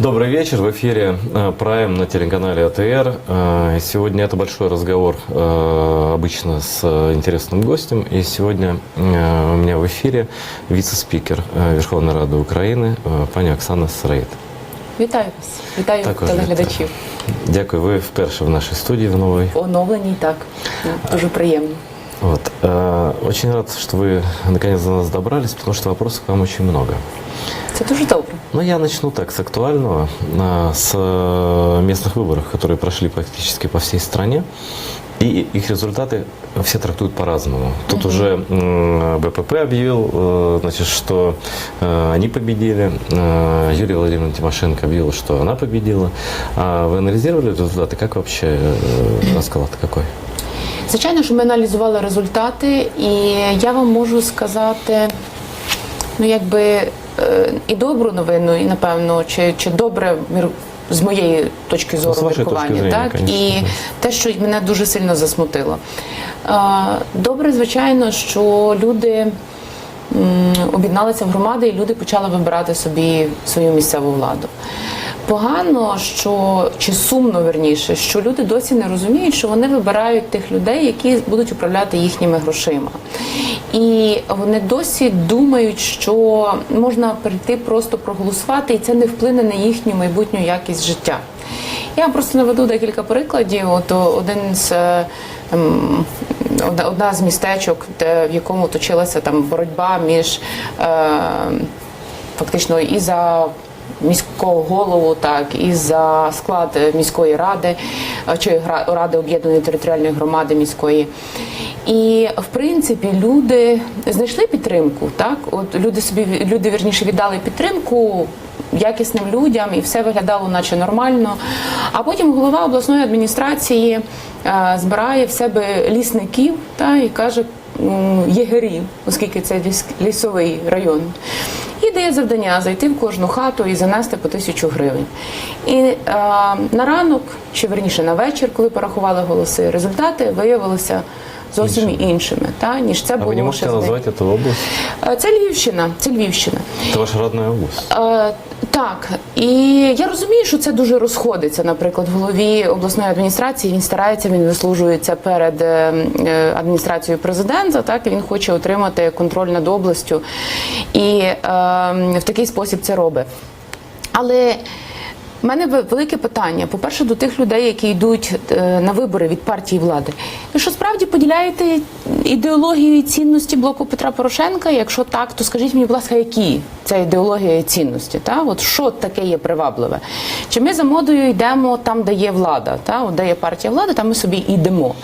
Добрый вечер. В эфире Прайм на телеканале АТР. Сегодня это большой разговор обычно с интересным гостем. И сегодня у меня в эфире вице-спикер Верховної Ради України пані Оксана Сироїд. Вітаю вас. Вітаю телеглядачів. Дякую. Ви вперше в нашій студії в новій. Оновленій, так. Дуже приємно. Вот. Очень рад, что вы наконец до нас добрались, потому что вопросов к вам очень много. Это дуже добре. Но я начну так, с актуального, с местных выборов, которые прошли практически по всей стране. И их результаты все трактуют по-разному. Тут уже БПП объявил, значит, что они победили. Юлия Владимировна Тимошенко объявила, что она победила. А вы анализировали результаты? Как вообще расклад какой? Звичайно, що ми аналізували результати, і я вам можу сказати, ну, якби, і добру новину, і, напевно, чи добре з моєї точки зору міркування, так, і те, що мене дуже сильно засмутило. Добре, звичайно, що люди об'єдналися в громади, і люди почали вибирати собі свою місцеву владу. Погано, що, чи сумно, верніше, що люди досі не розуміють, що вони вибирають тих людей, які будуть управляти їхніми грошима. І вони досі думають, що можна прийти просто проголосувати, і це не вплине на їхню майбутню якість життя. Я вам просто наведу декілька прикладів. От одна з містечок, в якому точилася там боротьба між фактично і за міського голову, так, і за склад міської ради, чи ради об'єднаної територіальної громади міської. І, в принципі, люди знайшли підтримку, так? От люди, вірніше, віддали підтримку якісним людям, і все виглядало наче нормально. А потім голова обласної адміністрації збирає в себе лісників, та, і каже, єгерів, оскільки це лісовий район. І дає завдання зайти в кожну хату і занести по 1000 гривень. І на ранок, чи верніше на вечір, коли порахували голоси, результати виявилися зовсім іншими, ніж це було. А ви не можете назвати цю область? Це Львівщина. Це Львівщина. Це ваша родна область? Так. І я розумію, що це дуже розходиться. Наприклад, в голові обласної адміністрації він старається, він вислужується перед адміністрацією президента, так, і він хоче отримати контроль над областю. І в такий спосіб це робить. Але в мене велике питання, по-перше, до тих людей, які йдуть на вибори від партії влади. Ви що, справді поділяєте ідеологію і цінності блоку Петра Порошенка? Якщо так, то скажіть мені, будь ласка, які це ідеологія і цінності? Та? От що таке є привабливе? Чи ми за модою йдемо там, де є влада? Та? От де є партія влади, там ми собі йдемо.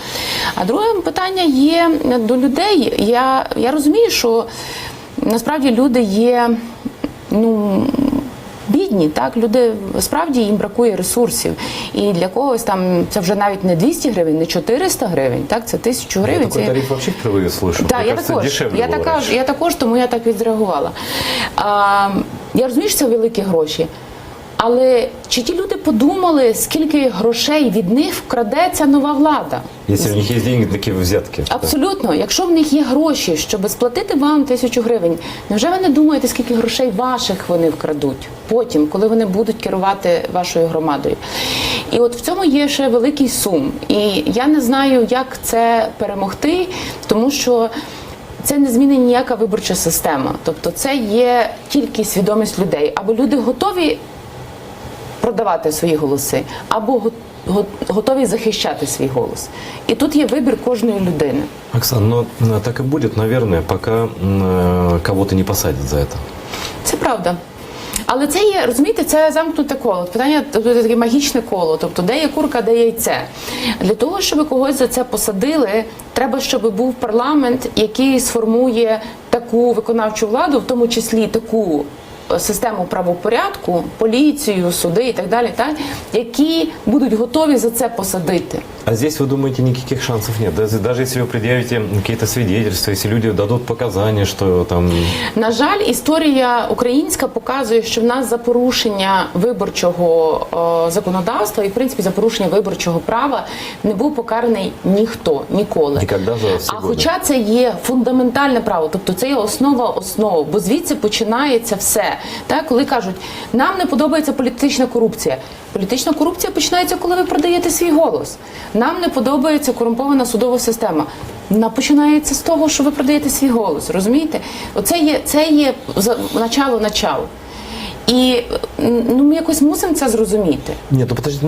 А друге питання є до людей. Я розумію, що насправді люди є, бідні, так, люди, справді їм бракує ресурсів. І для когось там це вже навіть не 200 гривень, не 400 гривень, так, це 1000 гривень. Я такий тариф взагалі вперше слышу. Так, я також, тому я так відреагувала. Я розумію, що це великі гроші. Але чи ті люди подумали, скільки грошей від них вкраде ця нова влада? Якщо в них є гроші, такі взятки. Абсолютно. Якщо в них є гроші, щоб сплатити вам 1000 гривень, невже ви не думаєте, скільки грошей ваших вони вкрадуть потім, коли вони будуть керувати вашою громадою? І от в цьому є ще великий сум. І я не знаю, як це перемогти, тому що це не змінить ніяка виборча система. Тобто це є тільки свідомість людей. Або люди готові продавати свої голоси, або готові захищати свій голос. І тут є вибір кожної людини. Оксана, ну так і буде, мабуть, поки кого-то не посадять за це. Це правда. Але це є, розумієте, це замкнуте коло. Питання, тобто таке магічне коло. Тобто, де є курка, де яйце. Для того, щоб когось за це посадили, треба, щоб був парламент, який сформує таку виконавчу владу, в тому числі таку систему правопорядку, поліцію, суди і так далі, так, які будуть готові за це посадити. А здесь, вы думаете, никаких шансов нет? Даже если вы предъявите какие-то свидетельства, если люди дадут показания, что там... На жаль, історія українська показує, що в нас за порушення виборчого законодавства і, в принципі, за порушення виборчого права не був покараний ніхто, ніколи. Ніколи за всі годи. Хоча це є фундаментальне право, тобто це є основа основ, бо звідси починається все. Так, коли кажуть, нам не подобається політична корупція. Політична корупція починається, коли ви продаєте свій голос. Нам не подобається корумпована судова система. Вона починається з того, що ви продаєте свій голос, розумієте? Це є начало. І ми якось мусимо це зрозуміти. Нет, ну подождите,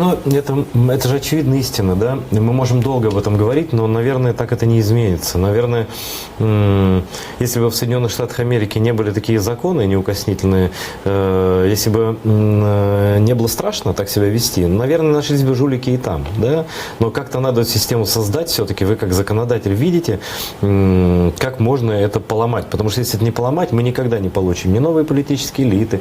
это же очевидная истина, да? Мы можем долго об этом говорить, но, наверное, так это не изменится. Наверное, если бы в Соединенных Штатах Америки не были такие законы неукоснительные, если бы не было страшно так себя вести, наверное, нашлись бы жулики и там, да? Но как-то надо систему создать все-таки, вы как законодатель видите, как можно это поломать. Потому что если это не поломать, мы никогда не получим ни новые политические элиты,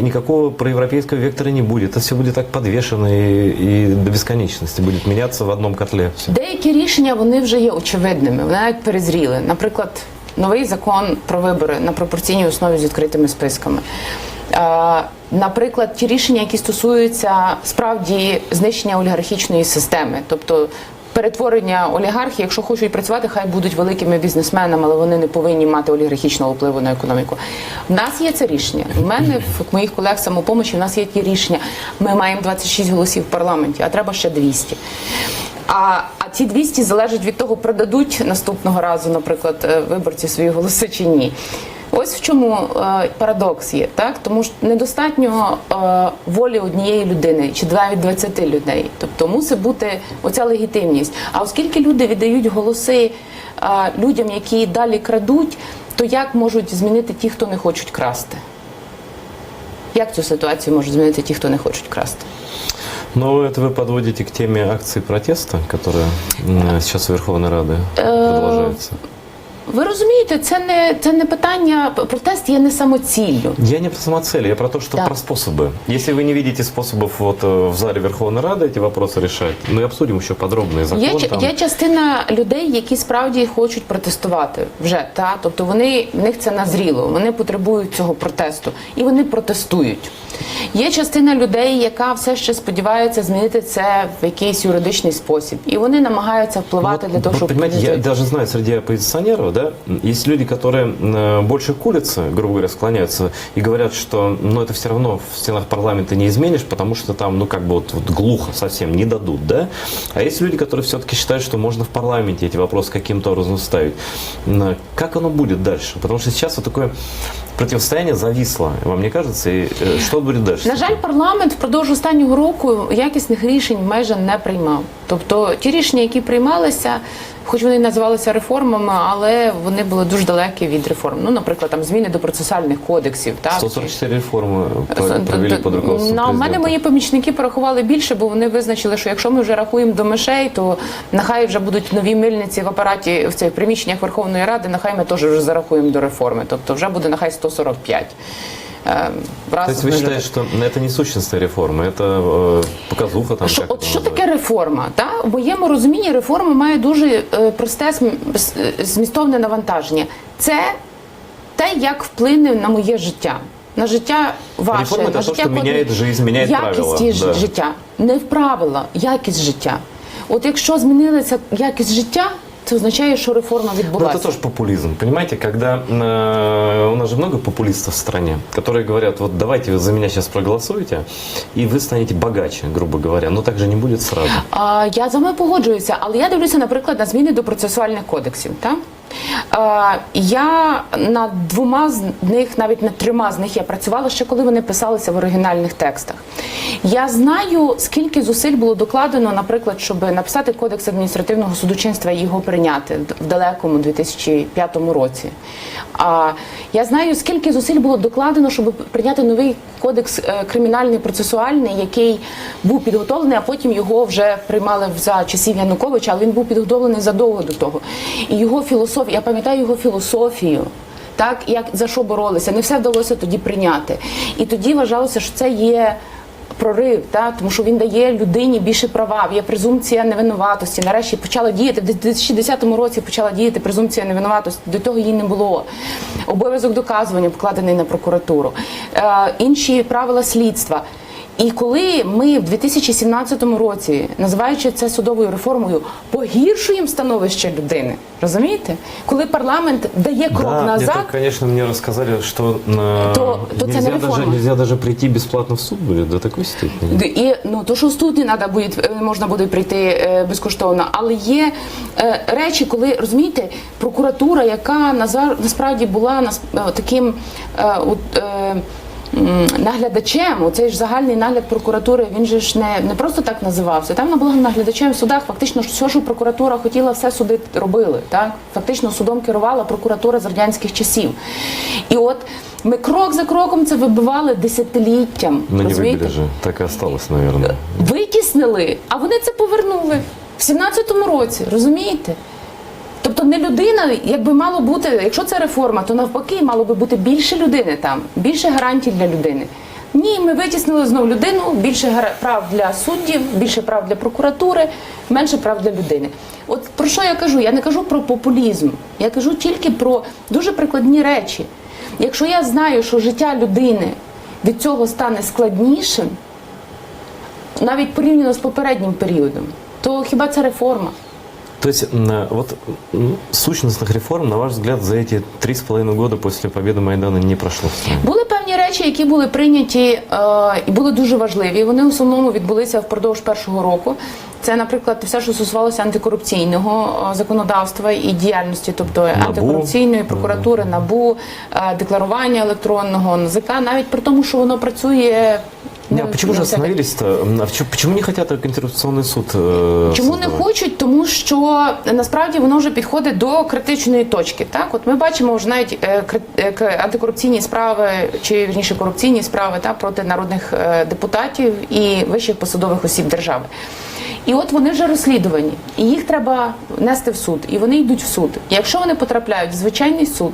никакого проевропейского вектора не будет. Это все будет так подвешено и до бесконечности будет меняться в одном котле. Все. Деякі рішення, вони вже є очевидними, вони навіть перезріли. Наприклад, новий закон про вибори на пропорційній основі з відкритими списками. Наприклад, ті рішення, які стосуються справді знищення олігархічної системи, тобто перетворення олігархів, якщо хочуть працювати, хай будуть великими бізнесменами, але вони не повинні мати олігархічного впливу на економіку. У нас є це рішення. У мене, в моїх колег самопомочі, у нас є ті рішення. Ми маємо 26 голосів в парламенті, а треба ще 200. А ці 200 залежать від того, продадуть наступного разу, наприклад, виборці свої голоси чи ні. Ось в чому парадокс є, так? Тому що недостатньо волі однієї людини, чи навіть 20 людей. Тобто мусить бути оця легітимність. А оскільки люди віддають голоси людям, які далі крадуть, то як можуть змінити ті, хто не хочуть красти? Як цю ситуацію можуть змінити ті, хто не хочуть красти? Но это вы подводите к теме акции протеста, которая сейчас у Верховной Рады продолжается. Ви розумієте, це не питання, протест є не самоціллю. Я не про самоцель, я про то, что про способы. Если вы не видите способов вот в зале Верховной Рады эти вопросы решать, мы обсудим еще подробно закон. Є частина людей, які справді хочуть протестувати вже, та? Тобто в них це назріло, вони потребують цього протесту і вони протестують. Є частина людей, яка все ще сподівається змінити це в якийсь юридичний спосіб. І вони намагаються впливати для того, щоб... Понимаете, я даже знаю, среди оппозиционеров, да, есть люди, которые больше курятся, грубо говоря, склоняются и говорят, что это все равно в стенах парламента не изменишь, потому что там, вот глухо совсем не дадут, да. А есть люди, которые все-таки считают, что можно в парламенте эти вопросы каким-то образом ставить. Как оно будет дальше? Потому что сейчас вот такое противостояние зависло, вам не кажется? И что будет дальше? На жаль, парламент впродовж останнього року якісних рішень майже не приймав. Тобто ті рішення, які приймалися, хоч вони називалися реформами, але вони були дуже далекі від реформ. Наприклад, там зміни до процесуальних кодексів. 144 реформи провели під руководством президента. У мене мої помічники порахували більше, бо вони визначили, що якщо ми вже рахуємо до мишей, то нехай вже будуть нові мильниці в апараті, в цих приміщеннях Верховної Ради, нехай ми теж вже зарахуємо до реформи. Тобто вже буде нехай 145. То есть вы считаете, что это не сущностная реформа, это показуха? Там, що таке реформа? В моєму розумінні реформа має дуже просте змістовне навантаження. Це те, як вплине на моє життя. На життя ваше. Реформа – це те, що міняє життя, міняє правила. Якість життя. Не в правила, якість життя. От якщо змінилася якість життя, это означает, что реформа відбулася. Это тоже популизм. Понимаете, когда у нас же много популистов в стране, которые говорят, вот давайте вы за меня сейчас проголосуете, и вы станете богаче, грубо говоря. Но так же не будет сразу. Я з вами погоджуюся, але я дивлюся, наприклад, на зміни до процесуальних кодексів. Так? Я над 2 з них, навіть над 3 з них я працювала ще коли вони писалися в оригінальних текстах. Я знаю, скільки зусиль було докладено, наприклад, щоб написати Кодекс адміністративного судочинства і його прийняти в далекому 2005 році. Я знаю, скільки зусиль було докладено, щоб прийняти новий кодекс кримінальний процесуальний, який був підготовлений, а потім його вже приймали за часів Януковича, але він був підготовлений задовго до того. І його філософія, я пам'ятаю його філософію, так, як за що боролися, не все вдалося тоді прийняти. І тоді вважалося, що це є прорив, тому що він дає людині більше права, є презумпція невинуватості. Нарешті почала діяти, в 2010 році почала діяти презумпція невинуватості, до того її не було. Обов'язок доказування покладений на прокуратуру, інші правила слідства. І коли ми в 2017 році, називаючи це судовою реформою, погіршуємо становище людини, розумієте? Коли парламент дає крок назад... Это, конечно, мне рассказали, что то це не реформа. нельзя даже прийти бесплатно в суд будет до такой степени. І, то, що в суд можна буде прийти безкоштовно, але є речі, коли, розумієте, прокуратура, яка насправді була таким наглядачем, оцей ж загальний нагляд прокуратури, він же ж не просто так називався. Там вона була наглядачем в судах, фактично все, що прокуратура хотіла, все суди робили. Так? Фактично судом керувала прокуратура з радянських часів. І от ми крок за кроком це вибивали десятиліттям. Ну не розумієте? выбили же, так и осталось, наверное. Витіснили, а вони це повернули в 17-му році, розумієте? Тобто не людина, якби мало бути, якщо це реформа, то навпаки мало би бути більше людини там, більше гарантій для людини. Ні, ми витіснили знову людину, більше прав для суддів, більше прав для прокуратури, менше прав для людини. От про що я кажу? Я не кажу про популізм, я кажу тільки про дуже прикладні речі. Якщо я знаю, що життя людини від цього стане складнішим, навіть порівняно з попереднім періодом, то хіба це реформа? То есть, вот сущностных реформ, на ваш взгляд, за эти 3,5 года после победы Майдана не прошло в стране? Були певні речі, які були прийняті і були дуже важливі. Вони в основному відбулися впродовж першого року. Це, наприклад, все, що стосувалося антикорупційного законодавства і діяльності, тобто антикорупційної прокуратури, НАБУ, декларування електронного, НАЗК, навіть при тому, що воно працює... А почему же остановились-то? Почему не хотят антикоррупционный суд Чому не хочуть? Тому що насправді воно вже підходить до критичної точки. Так, от ми бачимо вже навіть антикорупційні справи, чи вірніше корупційні справи проти народних депутатів і вищих посадових осіб держави. І от вони вже розслідувані, і їх треба нести в суд, і вони йдуть в суд. І якщо вони потрапляють в звичайний суд,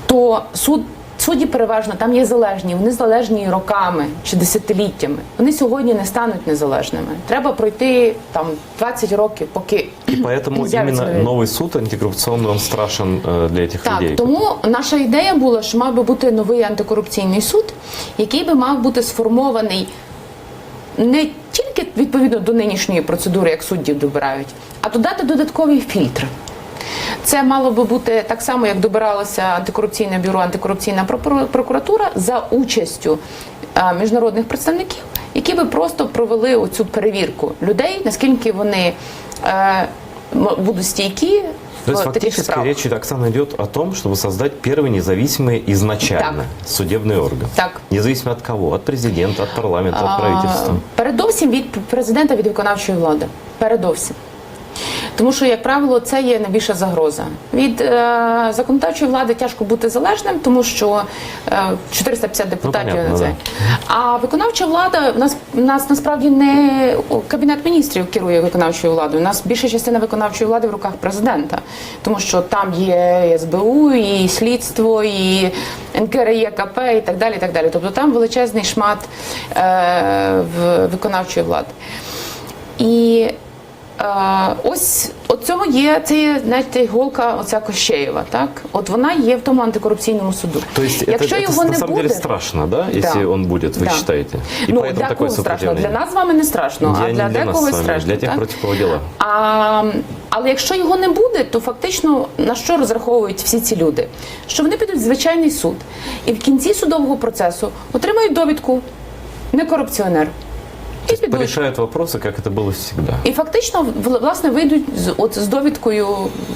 то судді переважно там є залежні, вони залежні роками чи десятиліттями. Вони сьогодні не стануть незалежними. Треба пройти там 20 років, поки и поэтому именно новый суд антикоррупционный, он страшен для этих людей. Так, тому наша ідея була, що мав би бути новий антикорупційний суд, який би мав бути сформований не тільки відповідно до нинішньої процедури, як суддів добирають, а додати додаткові фільтри. Це мало би бути так само, як добиралося антикорупційне бюро, антикорупційна прокуратура за участю міжнародних представників, які би просто провели оцю перевірку людей, наскільки вони будуть стійкі. То есть фактически речь, Оксана, идет о том, чтобы создать первый независимый изначально судебный орган. Так. Независимо от кого? От президента, от парламента, от правительства? Передовсім від президента, від виконавчої влади. Передовсім. Тому що, як правило, це є найбільша загроза. Від законодавчої влади тяжко бути залежним, тому що 450 депутатів на це. А виконавча влада, в нас насправді не Кабінет міністрів керує виконавчою владою. У нас більша частина виконавчої влади в руках президента. Тому що там є СБУ, і слідство, і НКРЕКП, і так далі, і так далі. Тобто там величезний шмат виконавчої влади. І ось от цього є, це є, знаєте, голка оця Кощеєва, так? От вона є в тому антикорупційному суду. То есть якщо это його на не самом буде, деле страшно, да, если он будет, вы считаете? И ну, поэтому для такое кого страшно? сопротивление. Для нас з вами не страшно, а для декого страшно. Для тих, так? проти кого діла. Але якщо його не буде, то фактично на що розраховують всі ці люди? Що вони підуть в звичайний суд і в кінці судового процесу отримають довідку «не корупціонер». Порішають вопроси, як це було завжди. І фактично, власне, вийдуть з довідкою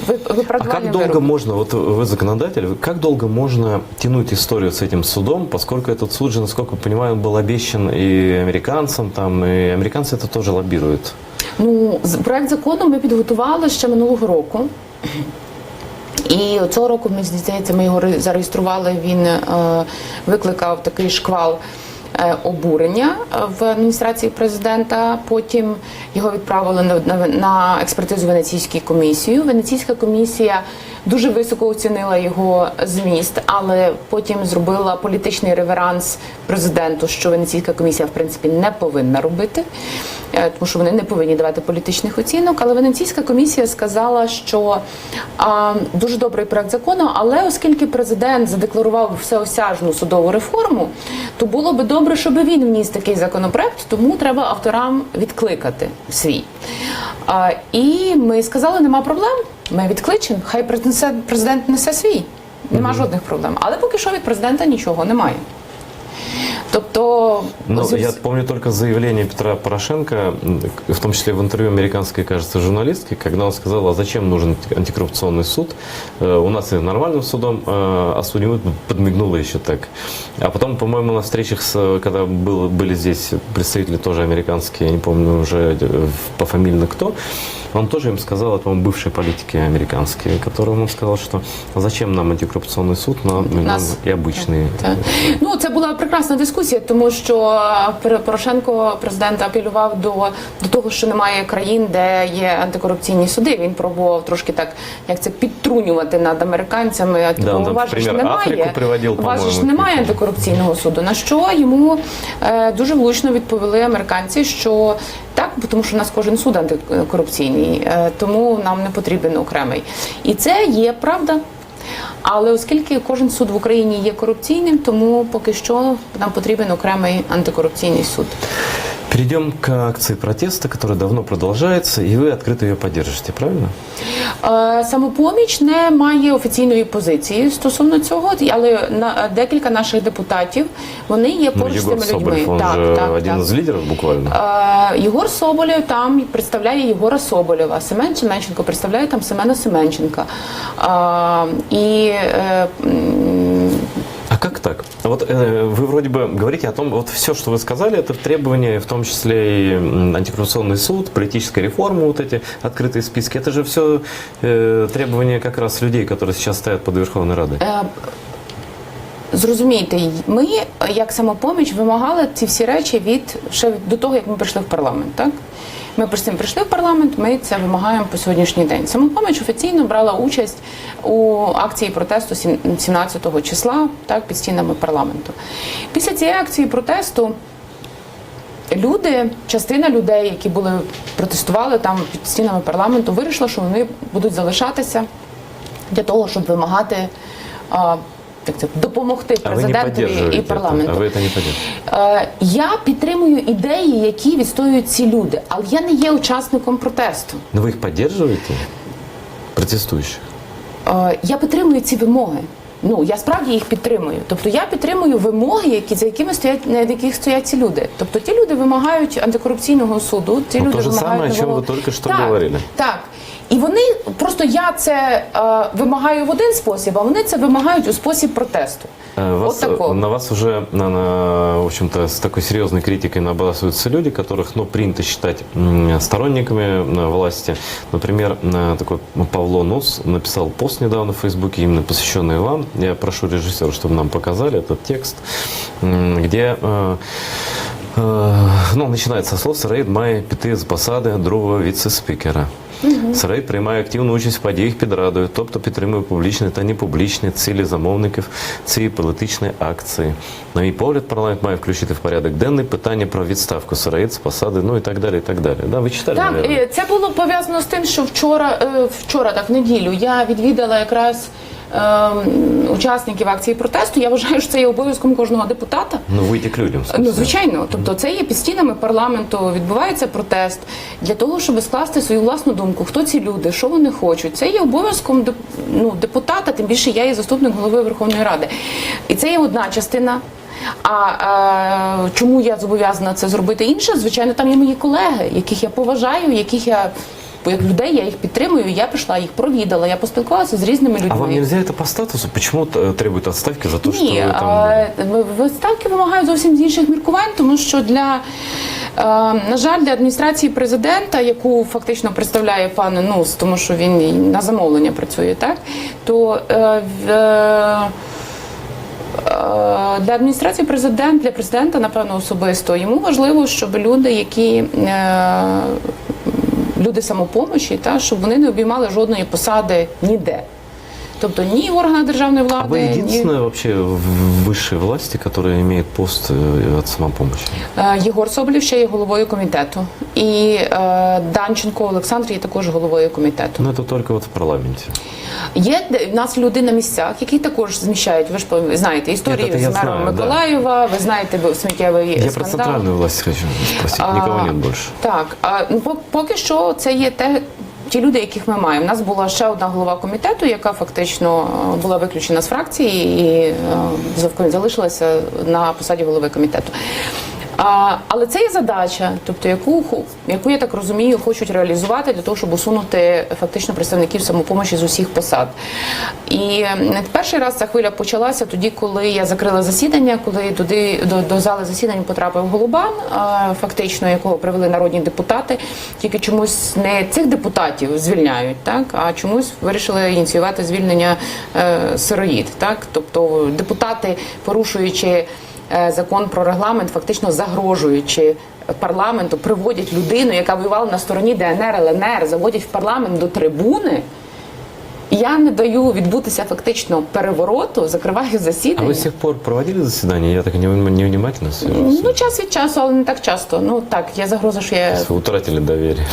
виправдання вироку. А как долго можно, вот вы законодатель, как долго можно тянуть историю с этим судом, поскольку этот суд же, насколько я понимаю, был обещан и американцам, там, и американцы это тоже лоббируют? Ну, проект закону ми підготували ще минулого року. І цього року, мені здається, ми його зареєстрували, він викликав такий шквал обурення в адміністрації президента, потім його відправили на експертизу Венеційській комісії. Венеційська комісія дуже високо оцінила його зміст, але потім зробила політичний реверанс президенту, що Венеційська комісія, в принципі, не повинна робити, тому що вони не повинні давати політичних оцінок. Але Венеційська комісія сказала, що дуже добрий проект закону, але оскільки президент задекларував всеосяжну судову реформу, то було би добре, щоб він вніс такий законопроект, тому треба авторам відкликати свій. І ми сказали, нема проблем, ми відкличемо, хай президент несе свій, нема жодних проблем. Але поки що від президента нічого немає. Тобто, я помню только заявление Петра Порошенко, в том числе в интервью американской, кажется, журналистке, когда он сказал, а зачем нужен антикоррупционный суд? У нас и нормальным судом осудим, подмигнуло еще так. А потом, по-моему, на встречах, когда были здесь представители тоже американские, я не помню уже пофамильно кто, он тоже им сказал, это, по-моему, бывшие политики американские, которым он сказал, что зачем нам антикоррупционный суд, нам и обычный. Ну, це була прекрасна дискусія, тому що Порошенко, президент, апелював до того, що немає країн, де є антикорупційні суди. Він пробував трошки так, як це, підтрунювати над американцями. Да, у вас ж немає антикорупційного суду. На що йому дуже влучно відповіли американці, що так, тому що у нас кожен суд антикорупційний, тому нам не потрібен окремий. І це є правда. Але оскільки кожен суд в Україні є корупційним, тому поки що нам потрібен окремий антикорупційний суд. Перейдем к акции протеста, которая давно продолжается, и вы открыто ее поддержите, правильно? Самопоміч не має офіційної позиції стосовно цього, але декілька наших депутатів, вони є поруч з цими людьми. Єгор Соболєв, він один із лідерів буквально. Єгор Соболєв там представляє Єгора Соболєва, Семен Семенченко представляє там Семена Семенченка. А как так? Вот вы вроде бы говорите о том, вот все, что вы сказали, это требования, в том числе и антикоррупционный суд, политическая реформа, вот эти открытые списки, это же все требования как раз людей, которые сейчас стоят под Верховной Радой. Зрозумійте, ми, як Самопоміч, вимагали ці всі речі ще до того, як ми прийшли в парламент, так? Ми прийшли в парламент, ми це вимагаємо по сьогоднішній день. Самопоміч офіційно брала участь у акції протесту 17 числа, так, під стінами парламенту. Після цієї акції протесту частина людей, які протестували там під стінами парламенту, вирішила, що вони будуть залишатися для того, щоб вимагати допомогти президентові і парламенту. А ви це не підтримуєте? Я підтримую ідеї, які відстоюють ці люди, але я не є учасником протесту. Ну ви їх підтримуєте? Протестуючих? Я підтримую ці вимоги. Ну, я справді їх підтримую. Тобто я підтримую вимоги, на яких стоять ці люди. Тобто ті люди вимагають антикорупційного суду, ті люди вимагають нового... о чому ви тільки що говорили. Так. І вони, просто я це вимагаю в один спосіб, а вони це вимагають у спосіб протесту. На вас уже, в общем-то, с такой серьезной критикой набрасываются люди, которых, принято считать сторонниками власти. Например, такой Павло Нус написал пост недавно в Фейсбуке, именно посвященный вам. Я прошу режиссера, чтобы нам показали этот текст, где... начинается со слов «Сараїд має піти з посади другого віце-спікера». Сараїд приймає активну участь в подіях під Радою, тобто підтримує публічні та непублічні цілі замовників цієї політичної акції. На мій погляд, парламент має включити в порядок денний питання про відставку Сараїд з посади, і так далі, і так далі. Да, ви читали? Так, це було пов'язано з тим, що вчора, в неділю, я відвідала якраз учасників акції протесту. Я вважаю, що це є обов'язком кожного депутата. Вийти к людям. Звичайно. Тобто це є під стінами парламенту, відбувається протест для того, щоб скласти свою власну думку, хто ці люди, що вони хочуть. Це є обов'язком депутата, тим більше я є заступник голови Верховної Ради. І це є одна частина. А чому я зобов'язана це зробити інше? Звичайно, там є мої колеги, яких я поважаю, як людей, я їх підтримую, я прийшла, їх провідала, я поспілкувалася з різними людьми. А вам нельзя это по статусу? Почему требуют отставки за то, что вы там... Відставки вимагають зовсім з інших міркувань, тому що на жаль, для адміністрації президента, яку фактично представляє пан Нус, тому що він на замовлення працює, так, то для адміністрації для президента, напевно, особисто, йому важливо, щоб люди самопомочі, щоб вони не обіймали жодної посади ніде. Тобто ні в органах державної А влади, вы ні... единственная вообще в высшей власти, которая имеет пост от самопомощи? Єгор Соболєв ще є головою комітету. І Данченко Олександр є також головою комітету. Ну, это только вот в парламенте. Є в нас люди на місцях, які також зміщають. Ви ж знаєте історію Це я з мером знаю, Миколаєва, ви знаєте сміттєвий Я про скандал. центральную власть хочу спросить, никого нет больше. Так, ну, поки що це є ті люди, яких ми маємо. У нас була ще одна голова комітету, яка фактично була виключена з фракції і залишилася на посаді голови комітету. Але це є задача, тобто яку, я так розумію, хочуть реалізувати для того, щоб усунути фактично представників самопомочі з усіх посад. І не перший раз ця хвиля почалася тоді, коли я закрила засідання, коли туди до зали засідань потрапив Голубан, фактично якого привели народні депутати, тільки чомусь не цих депутатів звільняють, так, а чомусь вирішили ініціювати звільнення Сироїд, так, тобто депутати, порушуючи закон про регламент, фактично загрожуючи парламенту, приводять людину, яка воювала на стороні ДНР, ЛНР, заводять в парламент до трибуни. Я не даю відбутися фактично перевороту, закриваю засідання. А вы с тех пор проводили заседания? Я так невнимательно слежу. Ну, час від часу, але не так часто. Ну, так, є загроза, що я... Вы утратили доверие.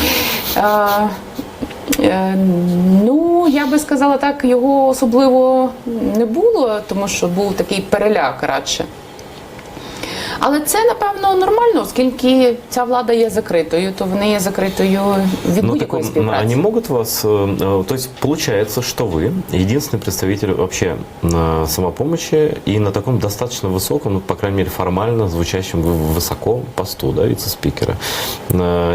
Ну, я би сказала так, його особливо не було, тому що був такий переляк радше. Але це, напевно, нормально, оскільки ця влада є закритою, то вони є закритою від будь-якої співпраці. Они могут вас... То есть получается, что вы единственный представитель вообще самопомощи и на таком достаточно высоком, ну, по крайней мере, формально звучащем высоко посту, да, вице-спикера.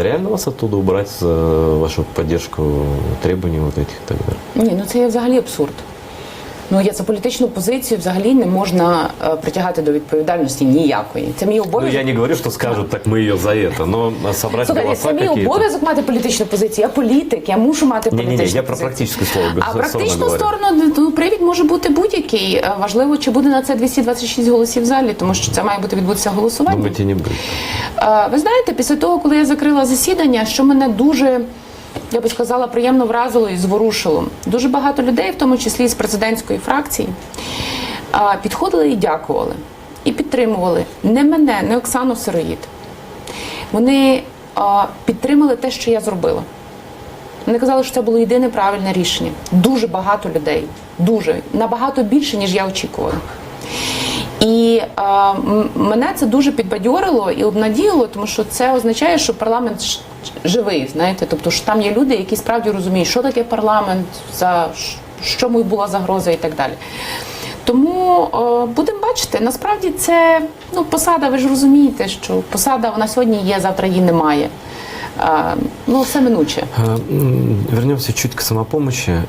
Реально вас оттуда убрать за вашу поддержку требований вот этих и так далее? Ні, ну це є взагалі абсурд. Ну, за політичну позицію взагалі не можна притягати до відповідальності ніякої. Це мій обов'язок. Ну, я не говорю, что скажут, так мы ее за это, но собрать Слухайте, голоса це мій какие-то... обов'язок мати політичну позицію. Я політик, я мушу мати політичну Не-не-не, позицію. я про практическое слово. А практичну сторону, ну, привід може бути будь-який. Важливо, чи буде на це 226 голосів в залі, тому що це має бути відбутися голосування. Думаете, не будет? Ви знаєте, після того, коли я закрила засідання, що мене дуже, я би сказала, приємно вразило і зворушило. Дуже багато людей, в тому числі з президентської фракції, підходили і дякували, і підтримували не мене, не Оксану Сироїд. Вони підтримали те, що я зробила. Вони казали, що це було єдине правильне рішення. Дуже багато людей. Дуже. Набагато більше, ніж я очікувала. І мене це дуже підбадьорило і обнадіяло, тому що це означає, що парламент живий, знаєте, тобто що там є люди, які справді розуміють, що таке парламент, за що була загроза і так далі. Тому будемо бачити, насправді це, ну, посада, ви ж розумієте, що посада, вона сьогодні є, завтра її немає. Ну, все минуче. Вернемся чуть к самопомощи.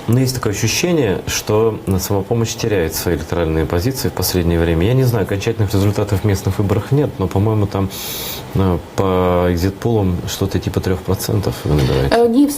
Но есть такое ощущение, что самопомощь теряет свои электоральные позиции в последнее время. Я не знаю, окончательных результатов в местных выборах нет, но, по-моему, там по екзит-пулам что-то типа 3% ви набираєте. Ні,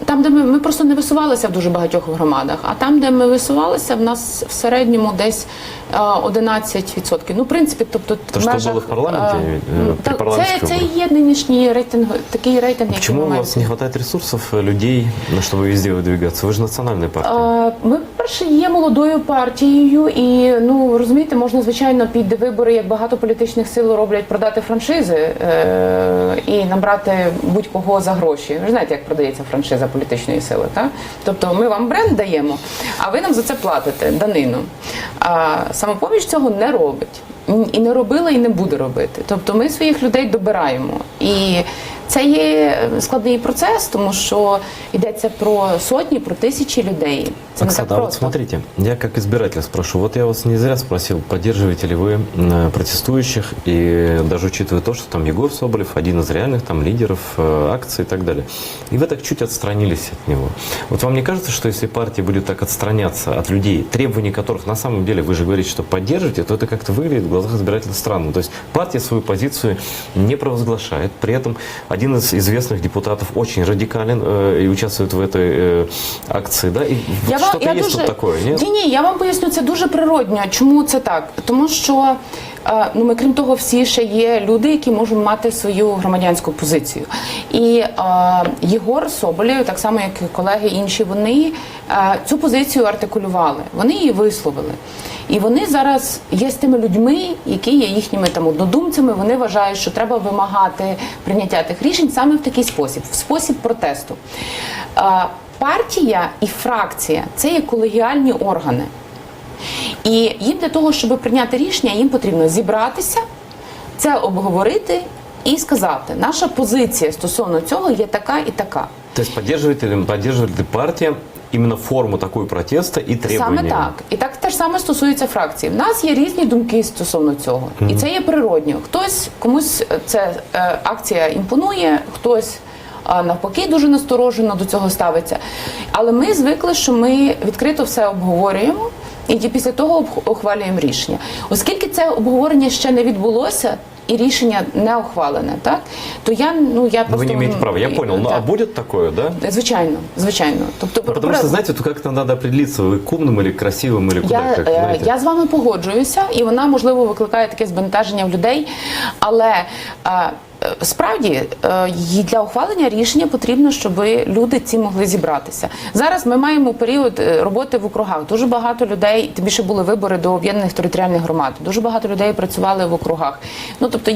там, де ми просто не висувалися в дуже багатьох громадах, а там, де ми висувалися, в нас в середньому десь 11%. Ну, в принципі, тобто То, що було в парламенті? Це є нинішній рейтинг, такий рейтинг, який Почему у вас не хватает ресурсов, людей, чтобы везде выдвигаться? Вы же национальная партия. Ми, перше, є молодою партією і, ну, розумієте, можна, звичайно, під вибори, як багато політичних сил роблять, продати франшизи і набрати будь-кого за гроші. Ви знаєте, як продається франшиза політичної сили, так? Тобто ми вам бренд даємо, а ви нам за це платите, данину. А самопоміч цього не робить. І не робила, і не буде робити. Тобто ми своїх людей добираємо. І це є складний процес, тому що йдеться про сотні, про тисячі людей. Це Оксана, не так вот просто. смотрите, я как избиратель спрошу. Вот я вас не зря спросил, поддерживаете ли вы протестующих, и даже учитывая то, что там Егор Соболев, один из реальных там лидеров акций и так далее. И вы так чуть отстранились от него. Вот вам не кажется, что если партия будет так отстраняться от людей, требований которых на самом деле, вы же говорите, что поддержите, то это как-то выглядит в глазах избирателя странно. То есть партия свою позицию не провозглашает, при этом один из известных депутатов очень радикален и участвует в этой акции, да? И что-то есть тут такое, нет? Ні, я вам поясню, це дуже природньо. Чому це так? Тому що ну, ми, крім того, всі ще є люди, які можуть мати свою громадянську позицію. І Єгор Соболєв, так само як і колеги інші, вони цю позицію артикулювали, вони її висловили. І вони зараз є з тими людьми, які є їхніми там однодумцями, вони вважають, що треба вимагати прийняття тих рішень саме в такий спосіб, в спосіб протесту. Партія і фракція – це є колегіальні органи. І їм для того, щоб прийняти рішення, їм потрібно зібратися, це обговорити і сказати, наша позиція стосовно цього є така і така. То есть поддерживает ли партия именно форму такой протеста и требования? Саме так. І так теж саме стосується фракції. В нас є різні думки стосовно цього. І це є природньо. Комусь ця акція імпонує, хтось навпаки дуже насторожено до цього ставиться. Але ми звикли, що ми відкрито все обговорюємо і після того ухвалюємо рішення. Оскільки це обговорення ще не відбулося, и решение не ухвалене, так? То я просто... Вы не имеете права, я понял. Ну, да. а будет такое, да? Звичайно. Тобто, Потому что, знаете, тут как-то надо определиться, вы к умным или к красивым, или куда, как, знаете. Я з вами погоджуюся, і вона, можливо, викликає таке збентеження в людей, але справді для ухвалення рішення потрібно, щоб люди ці могли зібратися. Зараз ми маємо період роботи в округах. Дуже багато людей, тим більше були вибори до об'єднаних територіальних громад, дуже багато людей працювали в округах. Ну, тобто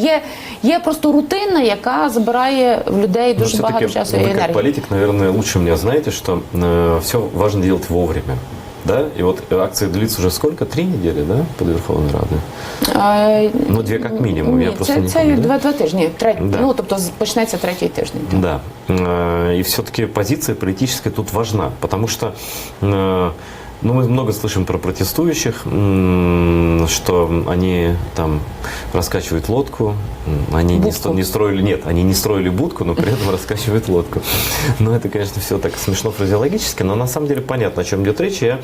є просто рутина, яка забирає в людей дуже багато часу і енергії. Вы как политик, наверное, лучше меня знаете, что все важно делать вовремя. Да? И вот акция длится уже сколько? 3 недели, да, под Верховной Радой? Ну, 2 как минимум, я просто не помню. Це 2 тижні. Да. Ну, тобто почнеться 3-й тиждень. Да. И все-таки позиция политическая тут важна, потому что мы много слышим про протестующих, что они там раскачивают лодку, они не строили будку, но при этом раскачивают лодку. Но это, конечно, все так смешно фразеологически, но на самом деле понятно, о чем идет речь. Я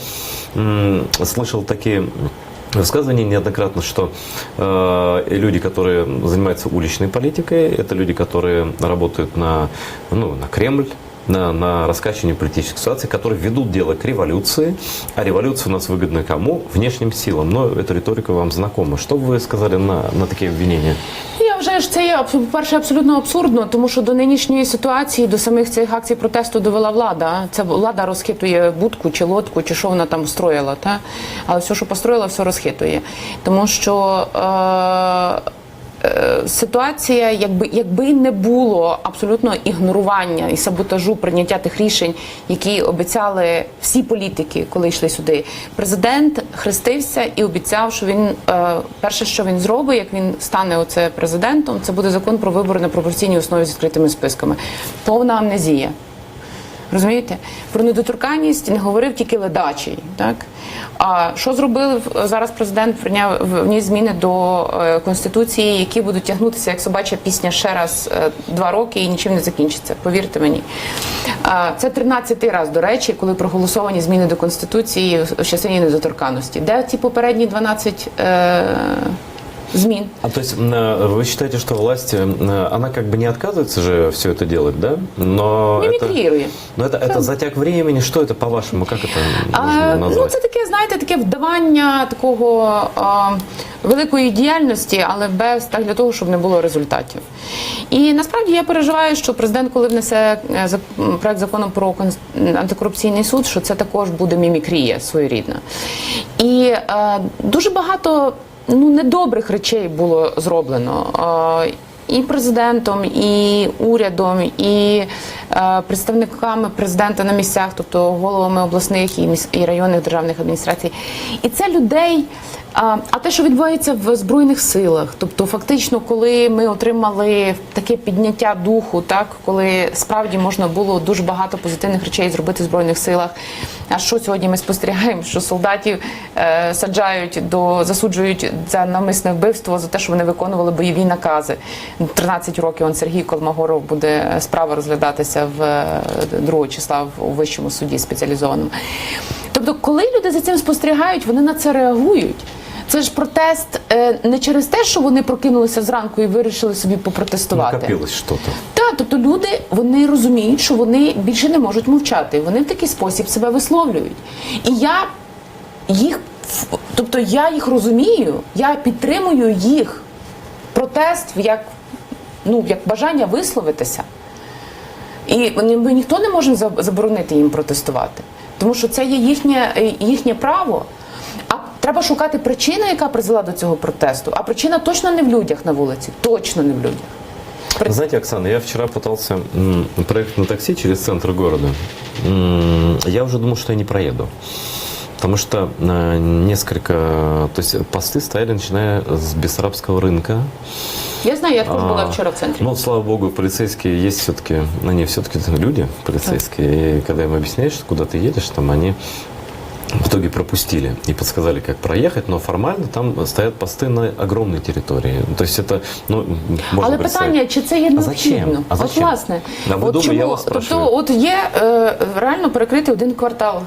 слышал такие высказывания неоднократно, что люди, которые занимаются уличной политикой, это люди, которые работают на Кремль, на раскачивание политической ситуации, которые ведут дело к революции, а революция у нас выгодна кому? Внешним силам. Но эта риторика вам знакома. Что бы вы сказали на такие обвинения? Я вважаю, що це є, по-перше, абсолютно абсурдно, тому що до нинішньої ситуації, до самих цих акцій протесту довела влада. Ця влада розхитує будку чи лодку, чи що вона там строїла. Та? Але все, що построїла, все розхитує. Тому що ситуація, якби не було абсолютно ігнорування і саботажу прийняття тих рішень, які обіцяли всі політики, коли йшли сюди. Президент хрестився і обіцяв, що він перше, що він зробить, як він стане президентом, це буде закон про вибори на пропорційній основі з відкритими списками. Повна амнезія. Розумієте? Про недоторканність не говорив тільки ледачий. Так? А що зробив зараз президент? Вніс зміни до Конституції, які будуть тягнутися, як собача пісня, ще раз 2 роки і нічим не закінчиться. Повірте мені. Це 13-й раз, до речі, коли проголосовані зміни до Конституції в частині недоторканності. Де ті попередні 12 змін? А то есть вы считаете, что власть, она как бы не отказывается же все это делать, да? Но мимикрирует. Но это затяг времени. Что это, по-вашему, как это можно назвать? Ну, це таке, знаєте, таке вдавання такого великої діяльності, але для того, щоб не було результатів. І насправді я переживаю, що президент, коли внесе проект закону про антикорупційний суд, що це також буде мімікрія своєрідна. І дуже багато недобрих речей було зроблено і президентом, і урядом, і представниками президента на місцях, тобто головами обласних і районних державних адміністрацій. І це людей, а те, що відбувається в Збройних силах, тобто фактично, коли ми отримали таке підняття духу, так, коли справді можна було дуже багато позитивних речей зробити в Збройних силах, а що сьогодні ми спостерігаємо, що солдатів засуджують за навмисне вбивство, за те, що вони виконували бойові накази. 13 років Сергій Колмогоров буде справа розглядатися 2 числа у Вищому суді спеціалізованому. Тобто, коли люди за цим спостерігають, вони на це реагують. Це ж протест не через те, що вони прокинулися зранку і вирішили собі попротестувати. Накопилось щось. Так, тобто люди, вони розуміють, що вони більше не можуть мовчати. Вони в такий спосіб себе висловлюють. І я їх Тобто я їх розумію, я підтримую їх протест як, ну, як бажання висловитися. І ми ніхто не може заборонити їм протестувати, тому що це є їхнє право. А треба шукати причину, яка призвела до цього протесту. А причина точно не в людях на вулиці, точно не в людях. Знаете, Оксана, я вчера пытался проехать на такси через центр города. Я уже думал, что я не проеду. Потому что несколько, то есть посты стояли, начиная с Бессарабского рынка. Я знаю, я тоже была вчера в центре. Ну, слава богу, полицейские есть все-таки, они все-таки люди полицейские. И когда им объясняешь, куда ты едешь, там они в итоге пропустили и подсказали, как проехать, но формально там стоят посты на огромной территории. То есть это, ну, можно Але представить. питання, чи це є необхідно? А зачем? От, власне, Да, ви от думаєте, я чому? вас спрашиваю. Тобто, от є реально перекритий один квартал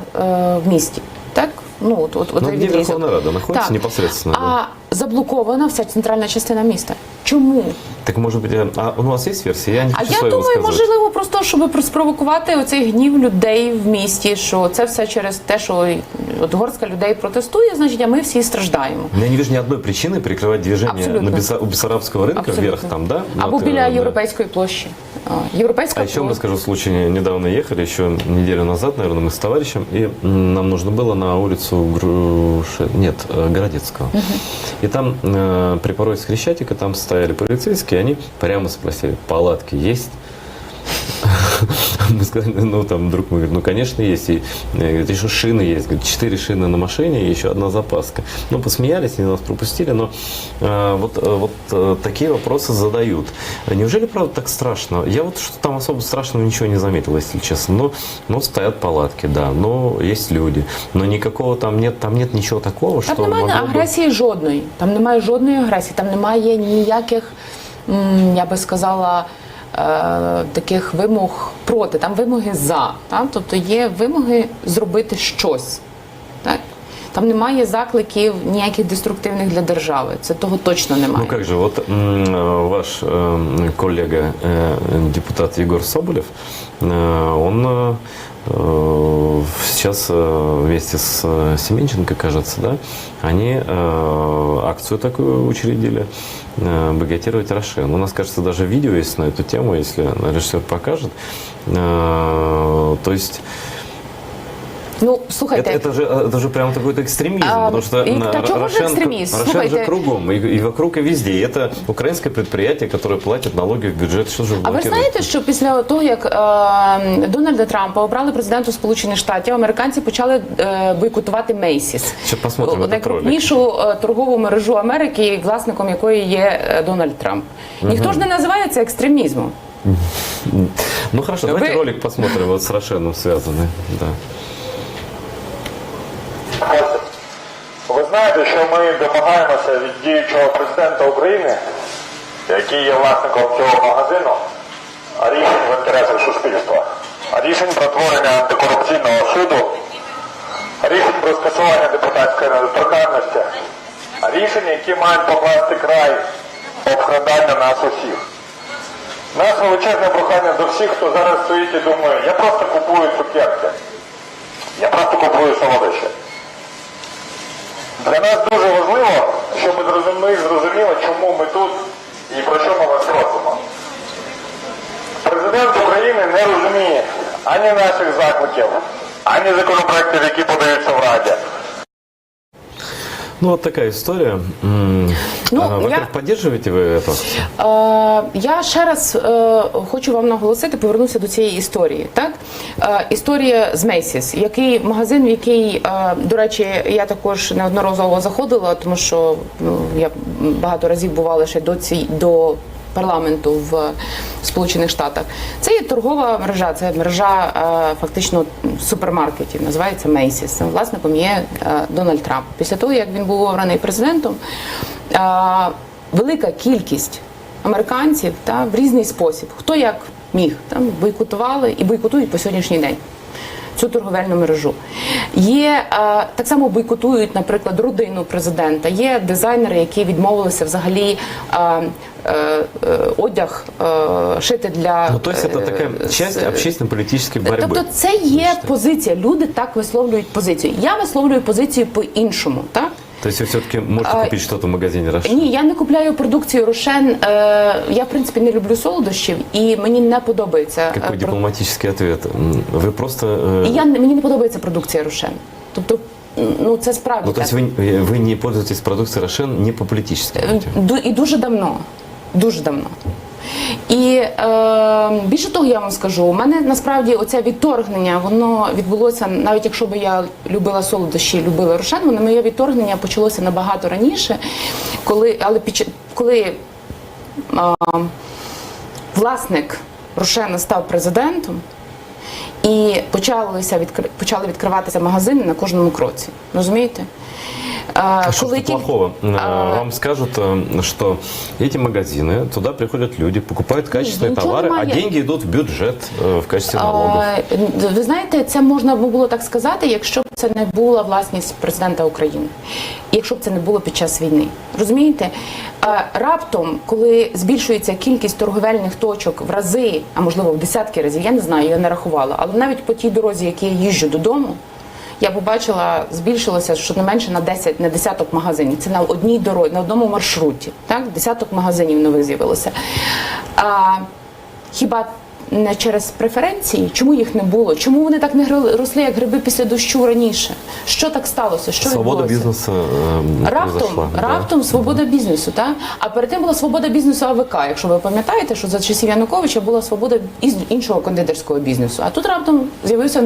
в місті, так? Ну, от Ну, цей где відрізок. Верховная Рада находится Так. непосредственно. Да. А заблокована вся центральна частина міста. Чому? Так может быть, у вас есть версия? Я не А хочу я свою думаю, высказывать. можливо, просто щоб спровокувати оцей гнів людей в місті, що це все через те, що от горстка людей протестує, значить, а ми всі страждаємо. Я не вижу ни одной причины перекрывать движение Абсолютно. у Бессарабского рынка Абсолютно. вверх там, да? Або Вот, біля да. Європейської площі. Європейська А еще вам площа. расскажу случай. Недавно ехали, еще неделю назад, наверное, мы с товарищем, и нам нужно было на улицу Городецкого. И там при пороге с Крещатика там стояли полицейские, они прямо спросили, палатки есть? Мы сказали, ну там друг мой говорит, ну конечно есть. И говорит, еще шины есть. Говорит, 4 шины на машине и еще одна запаска. Ну посмеялись, они нас пропустили, но такие вопросы задают. Неужели правда так страшно? Я вот что там особо страшного ничего не заметил, если честно. Но стоят палатки, да, но есть люди. Но никакого там нет ничего такого, что Там немає могло бы... агресії жодної. Там немає жодної агресії, там немає ніяких, я би сказала, таких вимог проти, там вимоги за. Так? Тобто є вимоги зробити щось. Так? Там немає закликів ніяких деструктивних для держави. Це того точно немає. Ну как же, вот ваш коллега, депутат Егор Соболев, он сейчас вместе с Семенченко, кажется, да, они акцию такую учредили «Бойкотировать Рошен». У нас, кажется, даже видео есть на эту тему, если режиссер покажет. То есть Ну, слухайте, это же прям какой-то экстремизм, потому что чего же экстремизм? Рошен же кругом, и вокруг, и везде. И это украинское предприятие, которое платит налоги в бюджет. Что же а ви блокирует? знаєте, що після того, як Дональда Трампа обрали президентом Сполучених Штатів, американці почали бойкотувати Мейсіс, Сейчас посмотрим этот ролик. найкрупнішу торгову мережу Америки, власником якої є Дональд Трамп. Ніхто ж не називає це екстремізмом. Ну хорошо, давайте ролик посмотрим, вот с Рошеном связанный. Да. Ви знаєте, що ми домагаємося від діючого президента України, який є власником цього магазину, рішень в інтересах суспільства, рішень про творення антикорупційного суду, рішень про скасування депутатської недоторканності, рішень, які мають покласти край обкрадання нас усіх. Нас величезне прохання до всіх, хто зараз стоїть і думає, я просто купую цукерки, я просто купую солодощі. Для нас дуже важливо, щоб ми зрозуміли, чому ми тут і про що ми вас просимо. Президент України не розуміє ані наших закликів, ані законопроєктів, які подаються в Раді. Ну вот такая история. Во-первых, поддерживаете вы эту акцию? Я ще раз хочу вам наголосити, повернуся до цієї історії. Так? Історія з Мейсіс, який магазин, в який, до речі, я також неодноразово заходила, тому що я багато разів бувала ще до парламенту в Сполучених Штатах. Це є торгова мережа, це мережа фактично супермаркетів, називається Мейсіс. Власником є Дональд Трамп. Після того, як він був обраний президентом, велика кількість американців в різний спосіб, хто як міг, бойкотували і бойкотують по сьогоднішній день цю торговельну мережу. Так само бойкотують, наприклад, родину президента. Є дизайнери, які відмовилися взагалі одяг шити для... Ну, то есть это такая часть общественно-политической борьбы. Тобто це є позиція. Люди так висловлюють позицію. Я висловлюю позицію по-іншому, так? То есть вы все-таки можете купить что-то в магазине Рошен? Ні, я не купляю продукцію Рошен. Я, в принципі, не люблю солодощів, і мені не подобається... Какой дипломатический ответ? Вы просто... Мені не подобається продукція Рошен. Тобто, ну, це справді Ну, то так. есть вы не пользуетесь продукцией Рошен не по политическим мотивам? І дуже давно. Дуже давно. І більше того, я вам скажу, у мене насправді оце відторгнення, воно відбулося, навіть якщо би я любила солодощі, любила Рошен, воно моє відторгнення почалося набагато раніше, коли власник Рошена став президентом, і почали відкриватися магазини на кожному кроці. Розумієте? А что тут плохого? Вам скажут, что эти магазины, туда приходят люди, покупают качественные товары, а деньги идут в бюджет в качестве налогов. Ви знаєте, це можна було так сказати, якщо б це не була власність президента України. І якщо б це не було під час війни. Розумієте? Раптом, коли збільшується кількість торговельних точок в рази, а можливо в десятки разів, я не знаю, я не рахувала, але навіть по тій дорозі, які я їжджу додому, я побачила, збільшилося щонайменше на десяток магазинів. Це на одній дорозі, на одному маршруті. Так? Десяток магазинів нових з'явилося. Хіба не через преференції? Чому їх не було? Чому вони так не росли, як гриби після дощу раніше? Що так сталося? Що Свобода відбулося? бізнесу Раптом свобода бізнесу. Так? А перед тим була свобода бізнесу АВК. Якщо ви пам'ятаєте, що за часів Януковича була свобода іншого кондитерського бізнесу. А тут раптом з'явився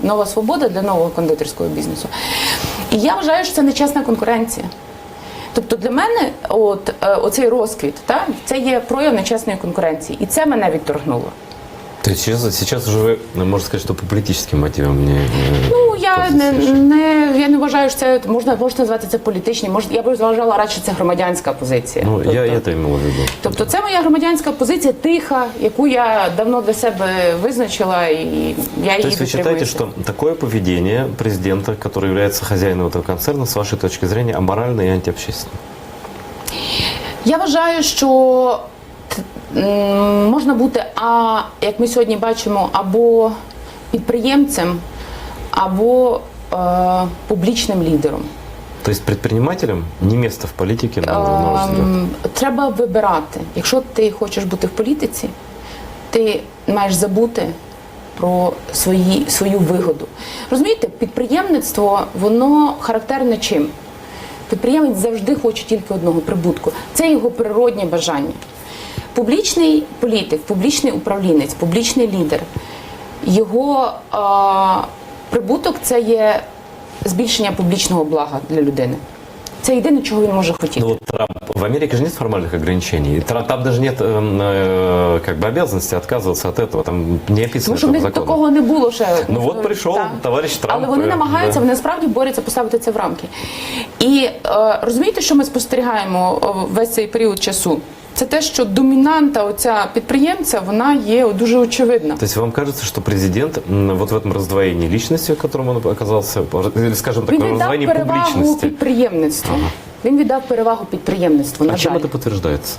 нова свобода для нового кондитерського бізнесу. І я вважаю, що це нечесна конкуренція. Тобто для мене оцей розквіт, це є прояв нечесної конкуренції. І це мене відторгнуло. То есть сейчас уже вы, можно сказать, что по политическим мотивам не... Ну, я не вважаю, що це, можна назвати це політичним, я б вважала радше, це громадянська позиція. Ну, я это имел в виду. Тобто це моя громадянська позиція, тиха, яку я давно для себе визначила, і я її То есть вы считаете, дотримуюся. что такое поведение президента, который является хозяином этого концерна, с вашей точки зрения, аморально и антиобщественно? Я вважаю, що можна бути, як ми сьогодні бачимо, або підприємцем, або публічним лідером. То есть предпринимателям не место в политике, на ваш взгляд? Треба вибирати. Якщо ти хочеш бути в політиці, ти маєш забути про свою вигоду. Розумієте, підприємництво, воно характерне чим? Підприємець завжди хоче тільки одного – прибутку. Це його природнє бажання. Публічний політик, публічний управлінець, публічний лідер, його прибуток – це є збільшення публічного блага для людини. Це єдине, чого він може хотіти. Ну вот Трамп, в Америке же нет формальных ограничений. Там даже нет как бы обязанности отказываться от этого. Там не описано Тому що в это в них законе. такого не було ще. Ну вот прийшов товариш Трамп. Але вони намагаються, вони справді борються поставити це в рамки. І розумієте, що ми спостерігаємо весь цей період часу? Це те, що домінанта оця підприємця, вона є дуже очевидна. То есть вам кажется, что президент вот в этом раздвоении личности, в котором он оказался, или, скажем так, Він в віддав раздвоении перевагу публичности? підприємництву. Він віддав перевагу підприємництву, на А чем жаль. это подтверждается?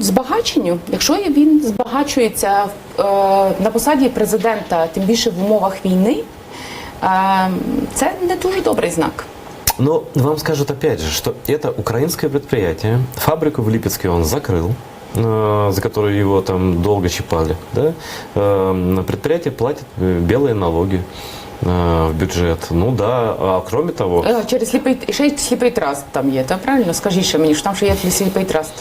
Збагаченню. Якщо він збагачується на посаді президента, тим більше в умовах війни, це не дуже добрий знак. Но вам скажут опять же, что это украинское предприятие. Фабрику в Липецке он закрыл, за которую его там долго щипали. Да? Предприятие платит белые налоги в бюджет. Ну да, а кроме того... Через сліпий траст там є, так правильно? Скажіть ще мені, що там ще є сліпий траст.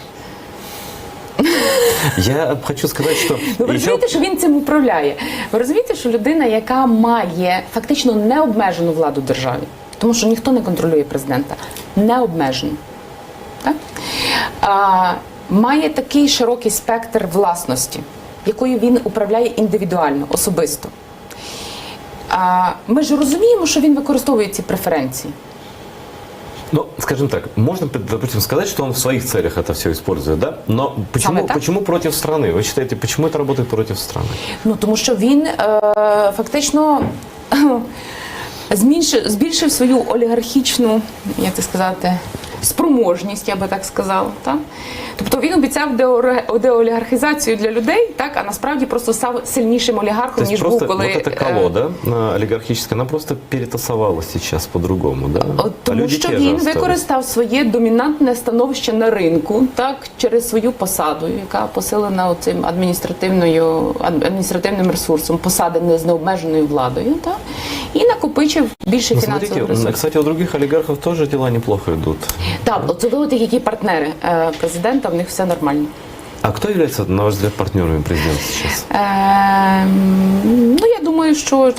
Я хочу сказати, що... Ну, ви розумієте, що він цим управляє? Ви розумієте, що людина, яка має фактично необмежену владу в державі, тому що ніхто не контролює президента, необмежену, так? Має такий широкий спектр власності, якою він управляє індивідуально, особисто. Ми ж розуміємо, що він використовує ці преференції. Ну, скажем так, можно, допустим, сказать, что он в своих целях это все использует, да? Но Самое так. почему против страны? Вы считаете, почему это работает против страны? Ну, тому що він фактично збільшив свою олігархічну, як це сказати, спроможність, я би так сказала. Так? Тобто він обіцяв деолігархізацію для людей, так, а насправді просто став сильнішим олігархом, То есть ніж просто був, коли... вот эта колода олигархическая, она просто перетасовалась сейчас по-другому, да? Тому що те же він остались. використав своє домінантне становище на ринку, так, через свою посаду, яка посилена цим адміністративним ресурсом, посади не з необмеженою владою, так, і накопичив більше Ну, фінансових смотрите, ресурсів. кстати, у других олигархов тоже дела неплохо идут. Так, особливо тих, які партнери президента, в них все нормально. А кто является, на ваш взгляд, партнерами президента сейчас? Ну, я думаю, що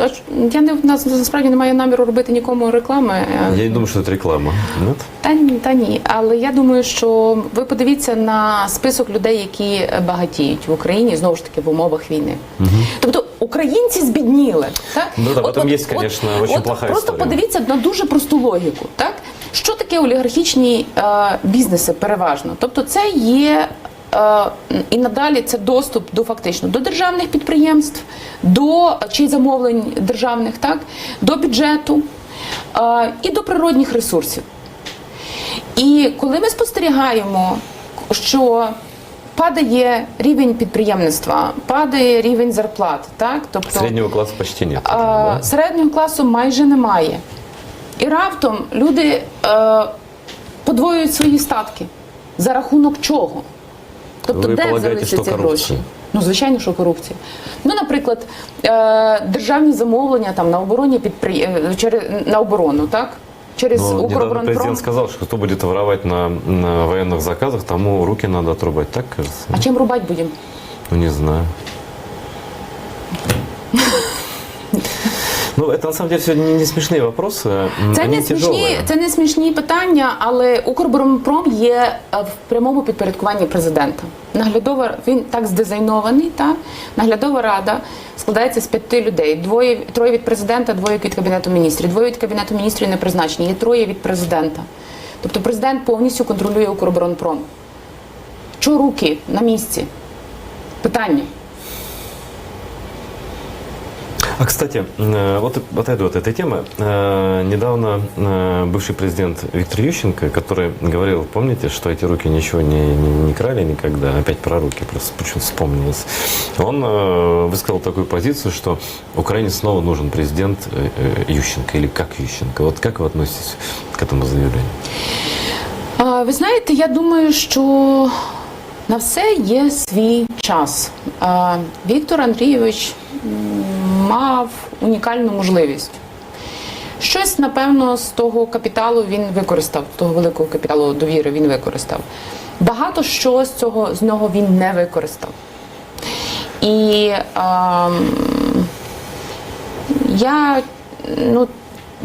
насправді не маю наміру робити нікому реклами. Я не думаю, что это реклама. Нет? Та ні, але я думаю, що ви подивіться на список людей, які багатіють в Україні, знову ж таки, в умовах війни. Тобто українці збідніли. Так? Ну да, в этом есть, конечно, очень плохая просто история. подивіться на дуже просту логіку. Так? Що таке олігархічні бізнеси переважно? Тобто це є і надалі це доступ до фактично до державних підприємств, до чи замовлень державних, так, до бюджету і до природних ресурсів. І коли ми спостерігаємо, що падає рівень підприємництва, падає рівень зарплат, так, тобто Среднего класса почти нет. Да? середнього класу майже немає. І раптом люди подвоюють свої статки. За рахунок чого? Тобто, Ви де полагаєте, взялися що ці корупція? гроші? Ну, звичайно, що корупція. Ну, наприклад, державні замовлення там на обороні на оборону, так? Через Но недавно Укроборонпром. президент сказал, что кто будет воровать на военных заказах, тому руки надо отрубать. Так кажется? А чим рубати будемо? Ну, не знаю. Ну, это на самом деле все не смешные вопросы. Они тяжелые. Це не смішні питання, але Укроборонпром є в прямому підпорядкуванні президента. Він так здизайнований, та наглядова рада складається з 5 людей. Троє від президента, 2 від Кабінету міністрів. 2 від Кабінету міністрів не призначені, є 3 від президента. Тобто президент повністю контролює Укроборонпром. Чого руки на місці? Питання. А, кстати, вот отойду от этой темы. Недавно бывший президент Виктор Ющенко, который говорил, помните, что эти руки ничего не крали никогда, опять про руки просто почему-то вспомнилось. Он высказал такую позицию, что Украине снова нужен президент Ющенко, или как Ющенко. Вот как вы относитесь к этому заявлению? Ви знаєте, я думаю, що на все є свій час. Віктор Андрійович мав унікальну можливість. Щось, напевно, з того капіталу він використав, того великого капіталу довіри він використав. Багато що з нього він не використав. І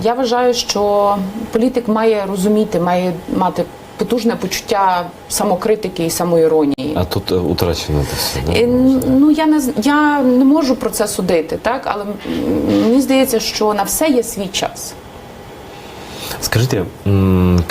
я вважаю, що політик має розуміти, має мати потужне почуття самокритики і самоіронії. А тут утрачено это все, да? Ну, я не можу про це судити, так? Але мені здається, що на все є свій час. Скажите,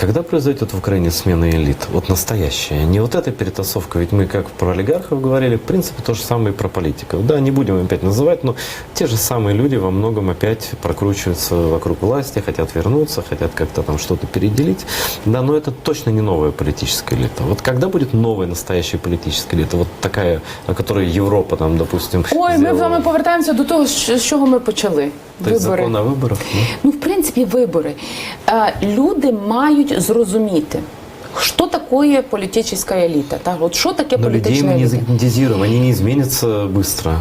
когда произойдет в Украине смена элит? Вот настоящая, не вот эта перетасовка, ведь мы как про олигархов говорили, в принципе, то же самое и про политиков. Да, не будем опять называть, но те же самые люди во многом опять прокручиваются вокруг власти, хотят вернуться, хотят как-то там что-то переделить. Да, но это точно не новая политическая элита. Вот когда будет новая настоящая политическая элита, вот такая, о которой Европа там, допустим, Ой, ми з вами повертаємося до того, з чого ми почали. То есть закон о выборах? Да? Ну, в принципі, вибори. Люди мають зрозуміти, що таке політична еліта. Так? От що таке Но людей політична мы не еліта? загипнотизируем, они не изменятся быстро.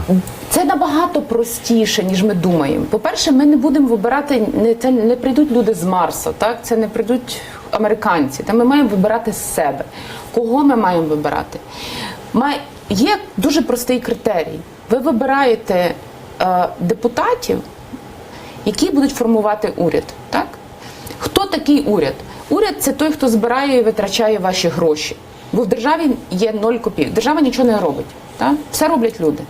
Це набагато простіше, ніж ми думаємо. По-перше, ми не будемо вибирати, це не прийдуть люди з Марса, так? Це не прийдуть американці. Та ми маємо вибирати з себе. Кого ми маємо вибирати? Є дуже простий критерій. Ви вибираєте депутатів, які будуть формувати уряд. Так? Хто такий уряд? Уряд – це той, хто збирає і витрачає ваші гроші. Бо в державі є 0 копійок. Держава нічого не робить. Так? Все роблять люди.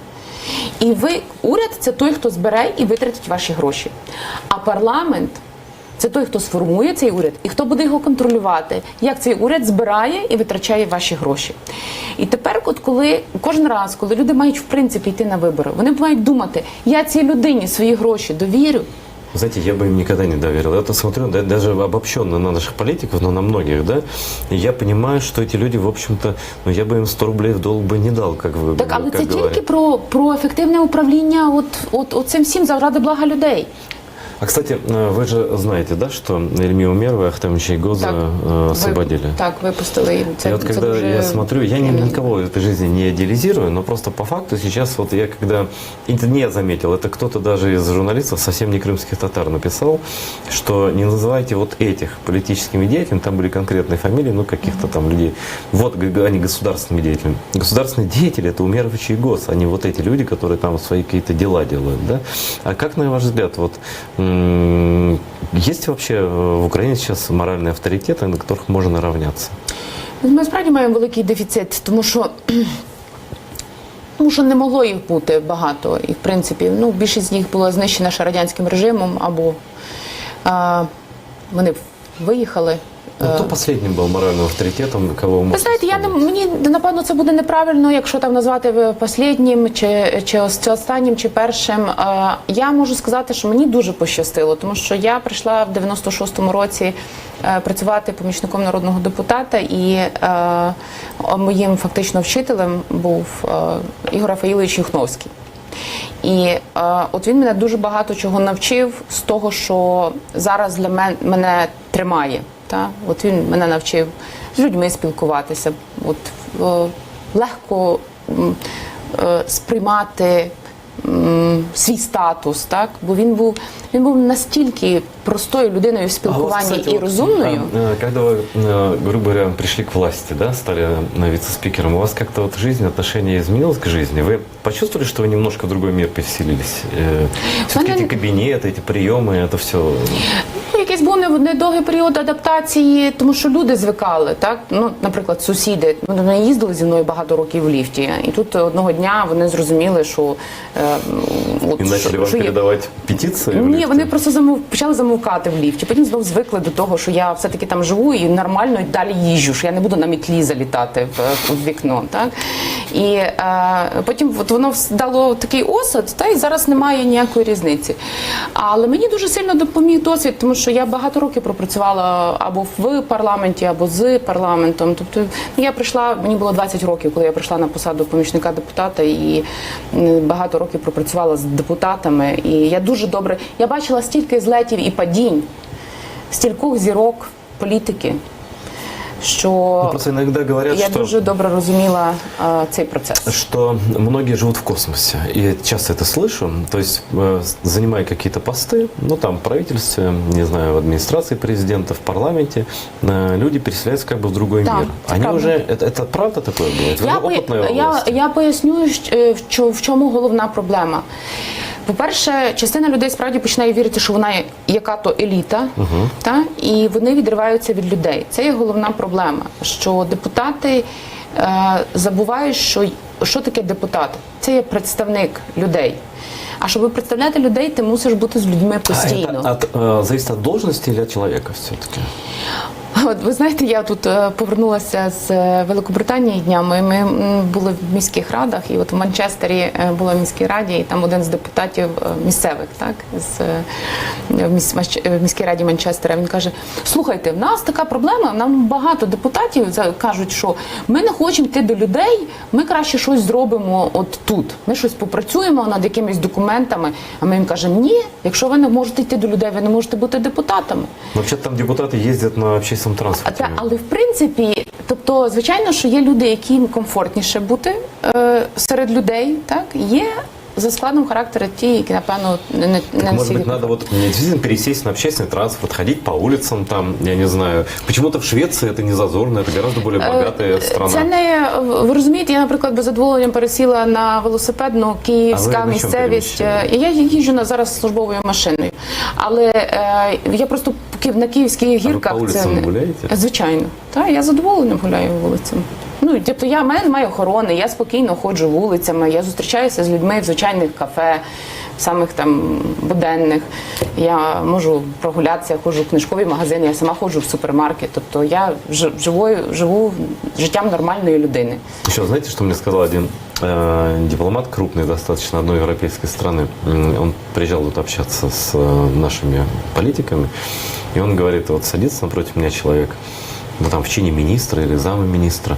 І уряд – це той, хто збере і витратить ваші гроші. А парламент Це той, хто сформує цей уряд, і хто буде його контролювати, як цей уряд збирає і витрачає ваші гроші. І тепер, от коли кожен раз, коли люди мають в принципі йти на вибори, вони мають думати, я цій людині свої гроші довірю. Знаете, я бы им никогда не доверил. Я смотрю, да, даже обобщенно на наших политиков, но на многих, да, и я понимаю, что эти люди, в общем-то, ну, я бы им 100 рублей в долг бы не дал, как вы Так, але как це говорят. тільки про ефективне управління от цим всім заради блага людей. А, кстати, вы же знаете, да, что Ильмию Умерова и Ахтема Чайгоза освободили? Так, випустили їм. И вот когда я смотрю, я никого в этой жизни не идеализирую, но просто по факту сейчас вот я когда не заметил, это кто-то даже из журналистов, совсем не крымских татар, написал, что не называйте вот этих политическими деятелями, там были конкретные фамилии, ну каких-то там людей, вот они государственными деятелями. Государственные деятели это Умеров и Чайгоз, а не вот эти люди, которые там свои какие-то дела делают, да? А как, на ваш взгляд, вот есть вообще в Украине сейчас моральные авторитеты, на которых можно равняться? Ми справді маємо великий дефіцит, тому що не могло їх бути багато. І, в принципі, більшість з них була знищена ще радянським режимом, або вони виїхали. Ну, хто последнім був моральним авторитетом, кого ви можете Ви знаєте, мені, напевно, це буде неправильно, якщо там назвати останнім, чи останнім, чи першим. Я можу сказати, що мені дуже пощастило, тому що я прийшла в 96-му році працювати помічником народного депутата, і моїм фактично вчителем був Ігор Рафаїлович Юхновський. І от він мене дуже багато чого навчив з того, що зараз для мене тримає. От він мене навчив з людьми спілкуватися, легко сприймати свій статус, так? Бо він був настільки простою людиною в спілкуванні і розумною. Когда вы, грубо говоря, пришли к власти, да, стали вице-спикером, у вас как-то вот жизнь, отношение изменилось к жизни? Вы почувствовали, что вы немножко в другой мир переселились? Все-таки эти кабинеты, эти приемы, это все... Якийсь був недовгий період адаптації, тому що люди звикали, так? Наприклад, сусіди, вони їздили зі мною багато років в ліфті, і тут одного дня вони зрозуміли, що... І почали вам передавати петиції? Ні, вони просто почали замовкати в ліфті, потім знову звикли до того, що я все-таки там живу і нормально і далі їжджу, що я не буду на мітлі залітати в вікно, так? І потім воно дало такий осад, і зараз немає ніякої різниці. Але мені дуже сильно допоміг досвід, тому що я багато років пропрацювала або в парламенті, або з парламентом. Тобто я прийшла, мені було 20 років, коли я прийшла на посаду помічника депутата, і багато років пропрацювала з депутатами. І я дуже добре, я бачила стільки злетів і падінь, стількох зірок політики, що просто иногда говорят, я что... дуже добре розуміла цей процес. Что многие живут в космосе. И часто это слышу. То есть, занимая какие-то посты, там в правительстве, не знаю, в администрации президента, в парламенте, люди переселяются как бы в другой мир. Они правда. уже... Это правда такое бывает? Вы же опытная власть. Я поясню, в чому головна проблема. По-перше, частина людей справді починає вірити, що вона яка-то еліта, і вони відриваються від людей. Це є головна проблема, що депутати забувають, що таке депутат. Це є представник людей. А щоб представляти людей, ти мусиш бути з людьми постійно. Зависит от должности или от человека все-таки? От, ви знаєте, я тут повернулася з Великобританії днями, ми були в міських радах, і от в Манчестері була в міській раді, і там один з депутатів місцевих, так, в міській раді Манчестера, він каже, слухайте, в нас така проблема, нам багато депутатів кажуть, що ми не хочемо йти до людей, ми краще щось зробимо от тут, ми щось попрацюємо над якимись документами, а ми їм кажемо, ні, якщо ви не можете йти до людей, ви не можете бути депутатами. Взагалі там депутати їздять на общественному транспорті. Але в принципі, тобто, звичайно, що є люди, яким комфортніше бути серед людей, так? Є за складом характера ті, які, напевно, не может быть, надо вот действительно пересесть на общественный транспорт, ходить по улицам там, я не знаю. Почему-то в Швеции это не зазорно, это гораздо более богатая страна. Це не, ви розумієте, я, наприклад, без задоволення пересіла на велосипедну, київська місцевість. Я їжджу зараз службовою машиною. Але я просто на київських гірках... А ви по вулицям гуляєте? Звичайно. Так, я задоволена гуляю вулицями. Тобто мене немає охорони, я спокійно ходжу вулицями, я зустрічаюся з людьми в звичайних кафе, самих там буденних. Я можу прогулятися, я ходжу в книжкові магазини, я сама ходжу в супермаркет. Тобто я живу життям нормальної людини. Еще знаете, что мне сказал один дипломат, крупный достаточно одной европейской страны. Он приезжал тут общаться с нашими политиками, и он говорит, вот садится напротив меня человек, ну там в чине министра или замминистра,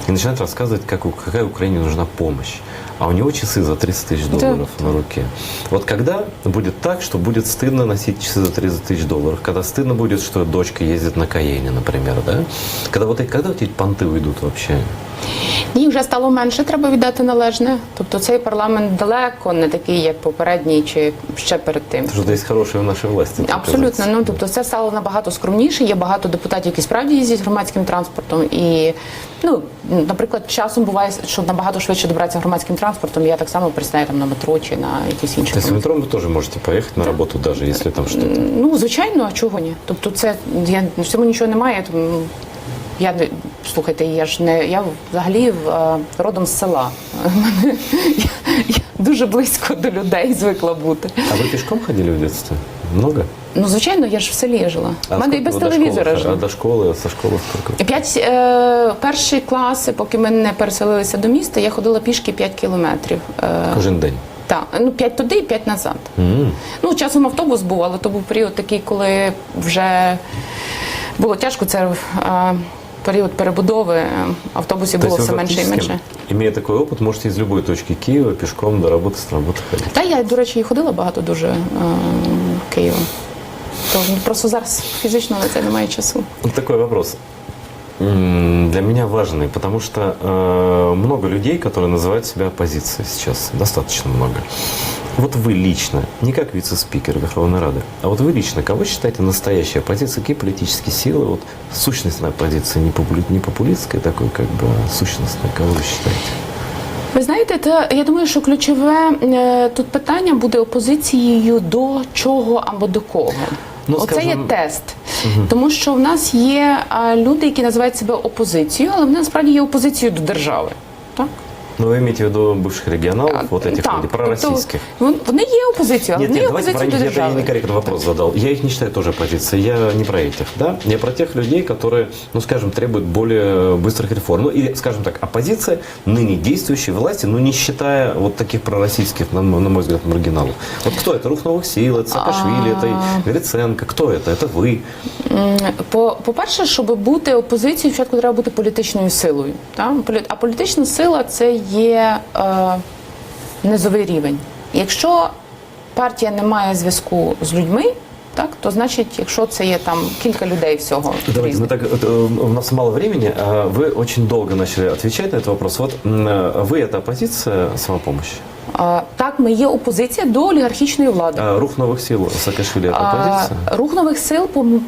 и начинает рассказывать, какая Украине нужна помощь. А у него часы за 30 тысяч долларов на руке. Вот когда будет так, что будет стыдно носить часы за 30 тысяч долларов, когда стыдно будет, что дочка ездит на Каене, например, да? Когда вот эти понты уйдут вообще? Ні, вже стало менше, треба віддати належне. Тобто цей парламент далеко не такий, як попередній чи ще перед тим. Что-то есть хорошее в нашей власти. мне Абсолютно. кажется. Ну, тобто це стало набагато скромніше. Є багато депутатів, які справді їздять громадським транспортом. І, ну, наприклад, часом буває, що набагато швидше добратися громадським транспортом. Я так само пересідаю там на метро чи на якісь інші. То есть в метро вы тоже можете поехать на работу, даже если там что-то. Ну, звичайно, а чого ні? Тобто це, в цьому нічого немає. Слухайте, я взагалі родом з села. Я дуже близько до людей звикла бути. А вы пешком ходили в детстве? Много? Ну, звичайно, я ж в селі жила. У мене і без сколько вы до телевізора школы? А жила. до школы, со школы сколько? Перші класи, поки ми не переселилися до міста, я ходила пішки 5 кілометрів. Кожен день? Так, ну 5 туди і 5 назад. Ну, часом автобус був, але то був період такий, коли вже було тяжко. Це період перебудови, автобусів було все менше і менше. Имея такой опыт, можете из любой точки Киева пешком до работы, с работы ходить. Та я, до речі, і ходила багато дуже в Києві. То просто зараз фізично на це немає часу. Вот такой вопрос. Для меня важный, потому что много людей, которые называют себя оппозицией сейчас, достаточно много. Вот вы лично, не как вице-спикер Верховной Рады, а вот вы лично, кого считаете настоящей оппозицией, какие политические силы, вот сущностная оппозиция, не популистская такой, как бы, а сущностная, кого вы считаете? Ви знаєте, я думаю, що ключове тут питання буде опозицією до чого або до кого. Ну, Оце скажем, є тест. Тому що в нас є люди, які називають себе опозицією, але вони насправді є опозицією до держави. Так? Ну, вы имеете в виду бывших регионалов, вот этих людей, пророссийских? Тобто, вони є опозицією, але Нет, вони є давайте про опозицією них, до я держави. некорректный вопрос задал. Я их не считаю тоже оппозицией, я не про этих, да? Я про тех людей, которые, ну, скажем, требуют более быстрых реформ. Ну, или, скажем так, оппозиция ныне действующей власти, ну, не считая вот таких пророссийских, на мой взгляд, маргиналов. Вот кто это? Рух новых сил, это Саакашвили, это Гриценко, кто это? Это вы. По-перше, щоб бути опозицією, спочатку треба бути політичною силою. Так? А політична сила – це є низовий рівень. Якщо партія не має зв'язку з людьми, так, то значить, якщо це є там кілька людей всього. Давайте, різних. у нас мало времени, а вы очень долго начали отвечать на этот вопрос. Вот вы это оппозиция самопомощи? Так, ми є опозиція до олігархічної влади. Рух новых сил Саакашвили это оппозиция? Рух нових сил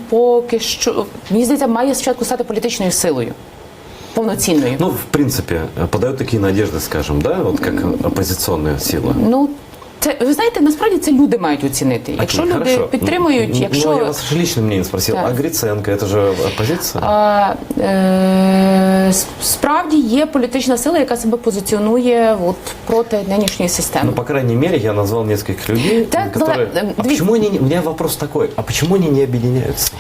поки що, мені здається, має спочатку стати політичною силою. Повноцінною. Ну, в принципе, подают такие надежды, скажем, да, вот как оппозиционная сила. Ну, це, ви знаєте, насправді це люди мають оцінити. Якщо Окей, люди хорошо. підтримують, Ну, якщо... я вас лично мнение спросил, Так. а Гриценко, это же оппозиция? Справді є політична сила, яка себе позиціонує от, проти нинішньої системи. Ну, по крайней мере, я назвал нескольких людей, Так, которые... давай, А почему они... У меня вопрос такой, а почему они не объединяются?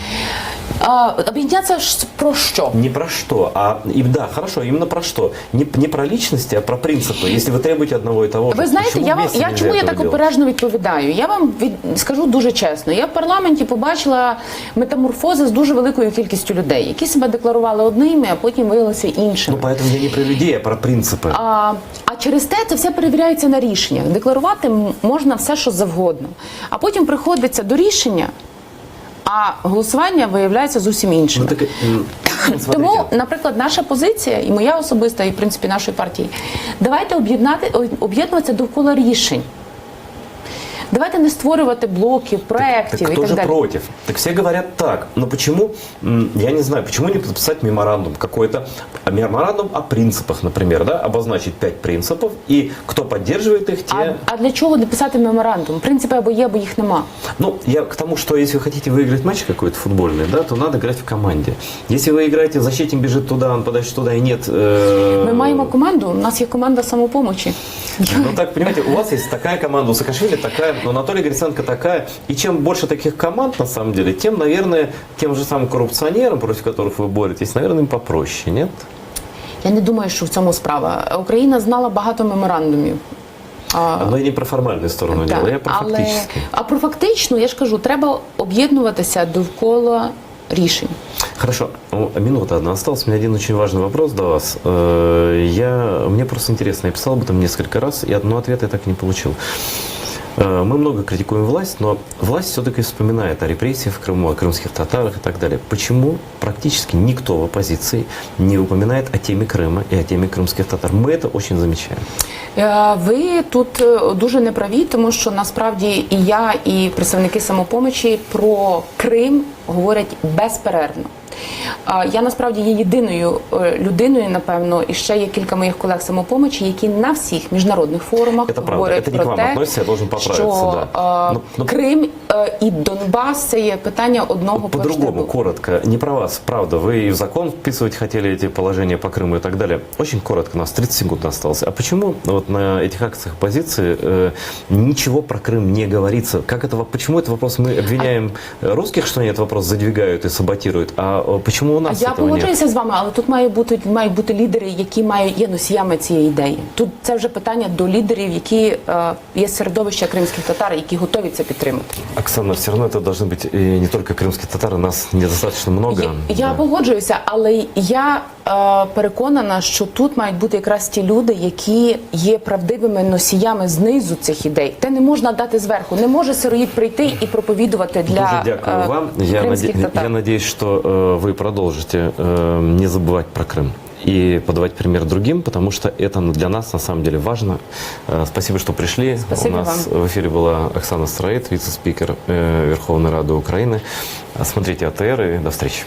Об'єднатися ж про що? Не про что, да, хорошо, именно про что. Не про личности, а про принципы. Если вы требуете одного и того же, Ви знаєте, почему вместе нельзя чому я этого так делать? обережно відповідаю? Я вам скажу дуже чесно. Я в парламенті побачила метаморфози з дуже великою кількістю людей, які себе декларували одними, а потім виявилися іншими. Ну, поэтому я не про людей, а про принципы. А через те це все перевіряється на рішеннях. Декларувати можна все, що завгодно. А потім приходиться до рішення, а голосування виявляється зовсім іншим. Ну, так, Тому, смотрите. наприклад, наша позиція, і моя особиста, і в принципі нашої партії, давайте об'єднуватися довкола рішень. Давайте не створювати блоків, проєктів Так і кто так же далі. против? Так все говорят так. Но почему, я не знаю, почему не подписать меморандум какой-то, меморандум о принципах, например, да, обозначить 5 принципов, и кто поддерживает их, те... А для чого не писати меморандум? Принципи або є, або їх нема. Ну, я к тому, что если вы хотите выиграть матч какой-то футбольный, да, то надо играть в команде. Если вы играете, защитник бежит туда, он подальше туда, и нет... Ми маємо команду, у нас є команда самопомочі. Ну так, понимаете, у вас есть такая команда, у Саакашвили такая, у Анатолия Гриценко такая. И чем больше таких команд, на самом деле, тем, наверное, тем же самым коррупционерам, против которых вы боретесь, наверное, им попроще, нет? Я не думаю, що в цьому справа. Україна знала багато меморандумів. Но я не про формальную сторону Так, дела, я про фактически. А про фактично, я ж кажу, треба об'єднуватися довкола рішень. Хорошо, минута одна осталась. У меня один очень важный вопрос до вас. Мне просто интересно, я писал об этом несколько раз, и одного ответа я так и не получил. Мы много критикуем власть, но власть все-таки вспоминает о репрессиях в Крыму, о крымских татарах и так далее. Почему практически никто в оппозиции не упоминает о теме Крыма и о теме крымских татар? Мы это очень замечаем. Ви тут дуже неправі, тому що насправді і я, і представники самопомочі про Крим говорять безперервно. Я насправді є єдиною людиною, напевно, і ще є кілька моїх колег самопомочі, які на всіх міжнародних форумах говорять про те, що Крим і Донбас – це є питання одного По-другому, коротко, не про вас, правда, вы и в закон вписывать хотели эти положения по Крыму и так далее. Очень коротко, у нас 30 секунд осталось. А почему вот на этих акциях оппозиции ничего про Крым не говорится? Почему этот вопрос мы обвиняем русских, что они этот вопрос задвигают и саботируют, а почему у нас Я этого нет? погоджуюся з вами, але тут мають бути лідери, які є носіями цієї ідеї. Тут це вже питання до лідерів, які є середовище кримських татар, які готові це підтримати. Оксана, все равно это должны быть и не только крымские татары, нас недостаточно много. Я погоджуюся, але я переконана, що тут мають бути якраз ті люди, які є правдивими носіями знизу цих ідей. Те не можна дати зверху. Не може сироїд прийти і проповідувати для Дуже дякую вам. кримських татар. Я надеюсь, что вы продолжите не забывать про Крым и подавать пример другим, потому что это для нас на самом деле важно. Спасибо, что пришли. Спасибо У нас вам. в эфире была Оксана Строит, вице-спикер Верховной Рады Украины. Смотрите АТР и до встречи.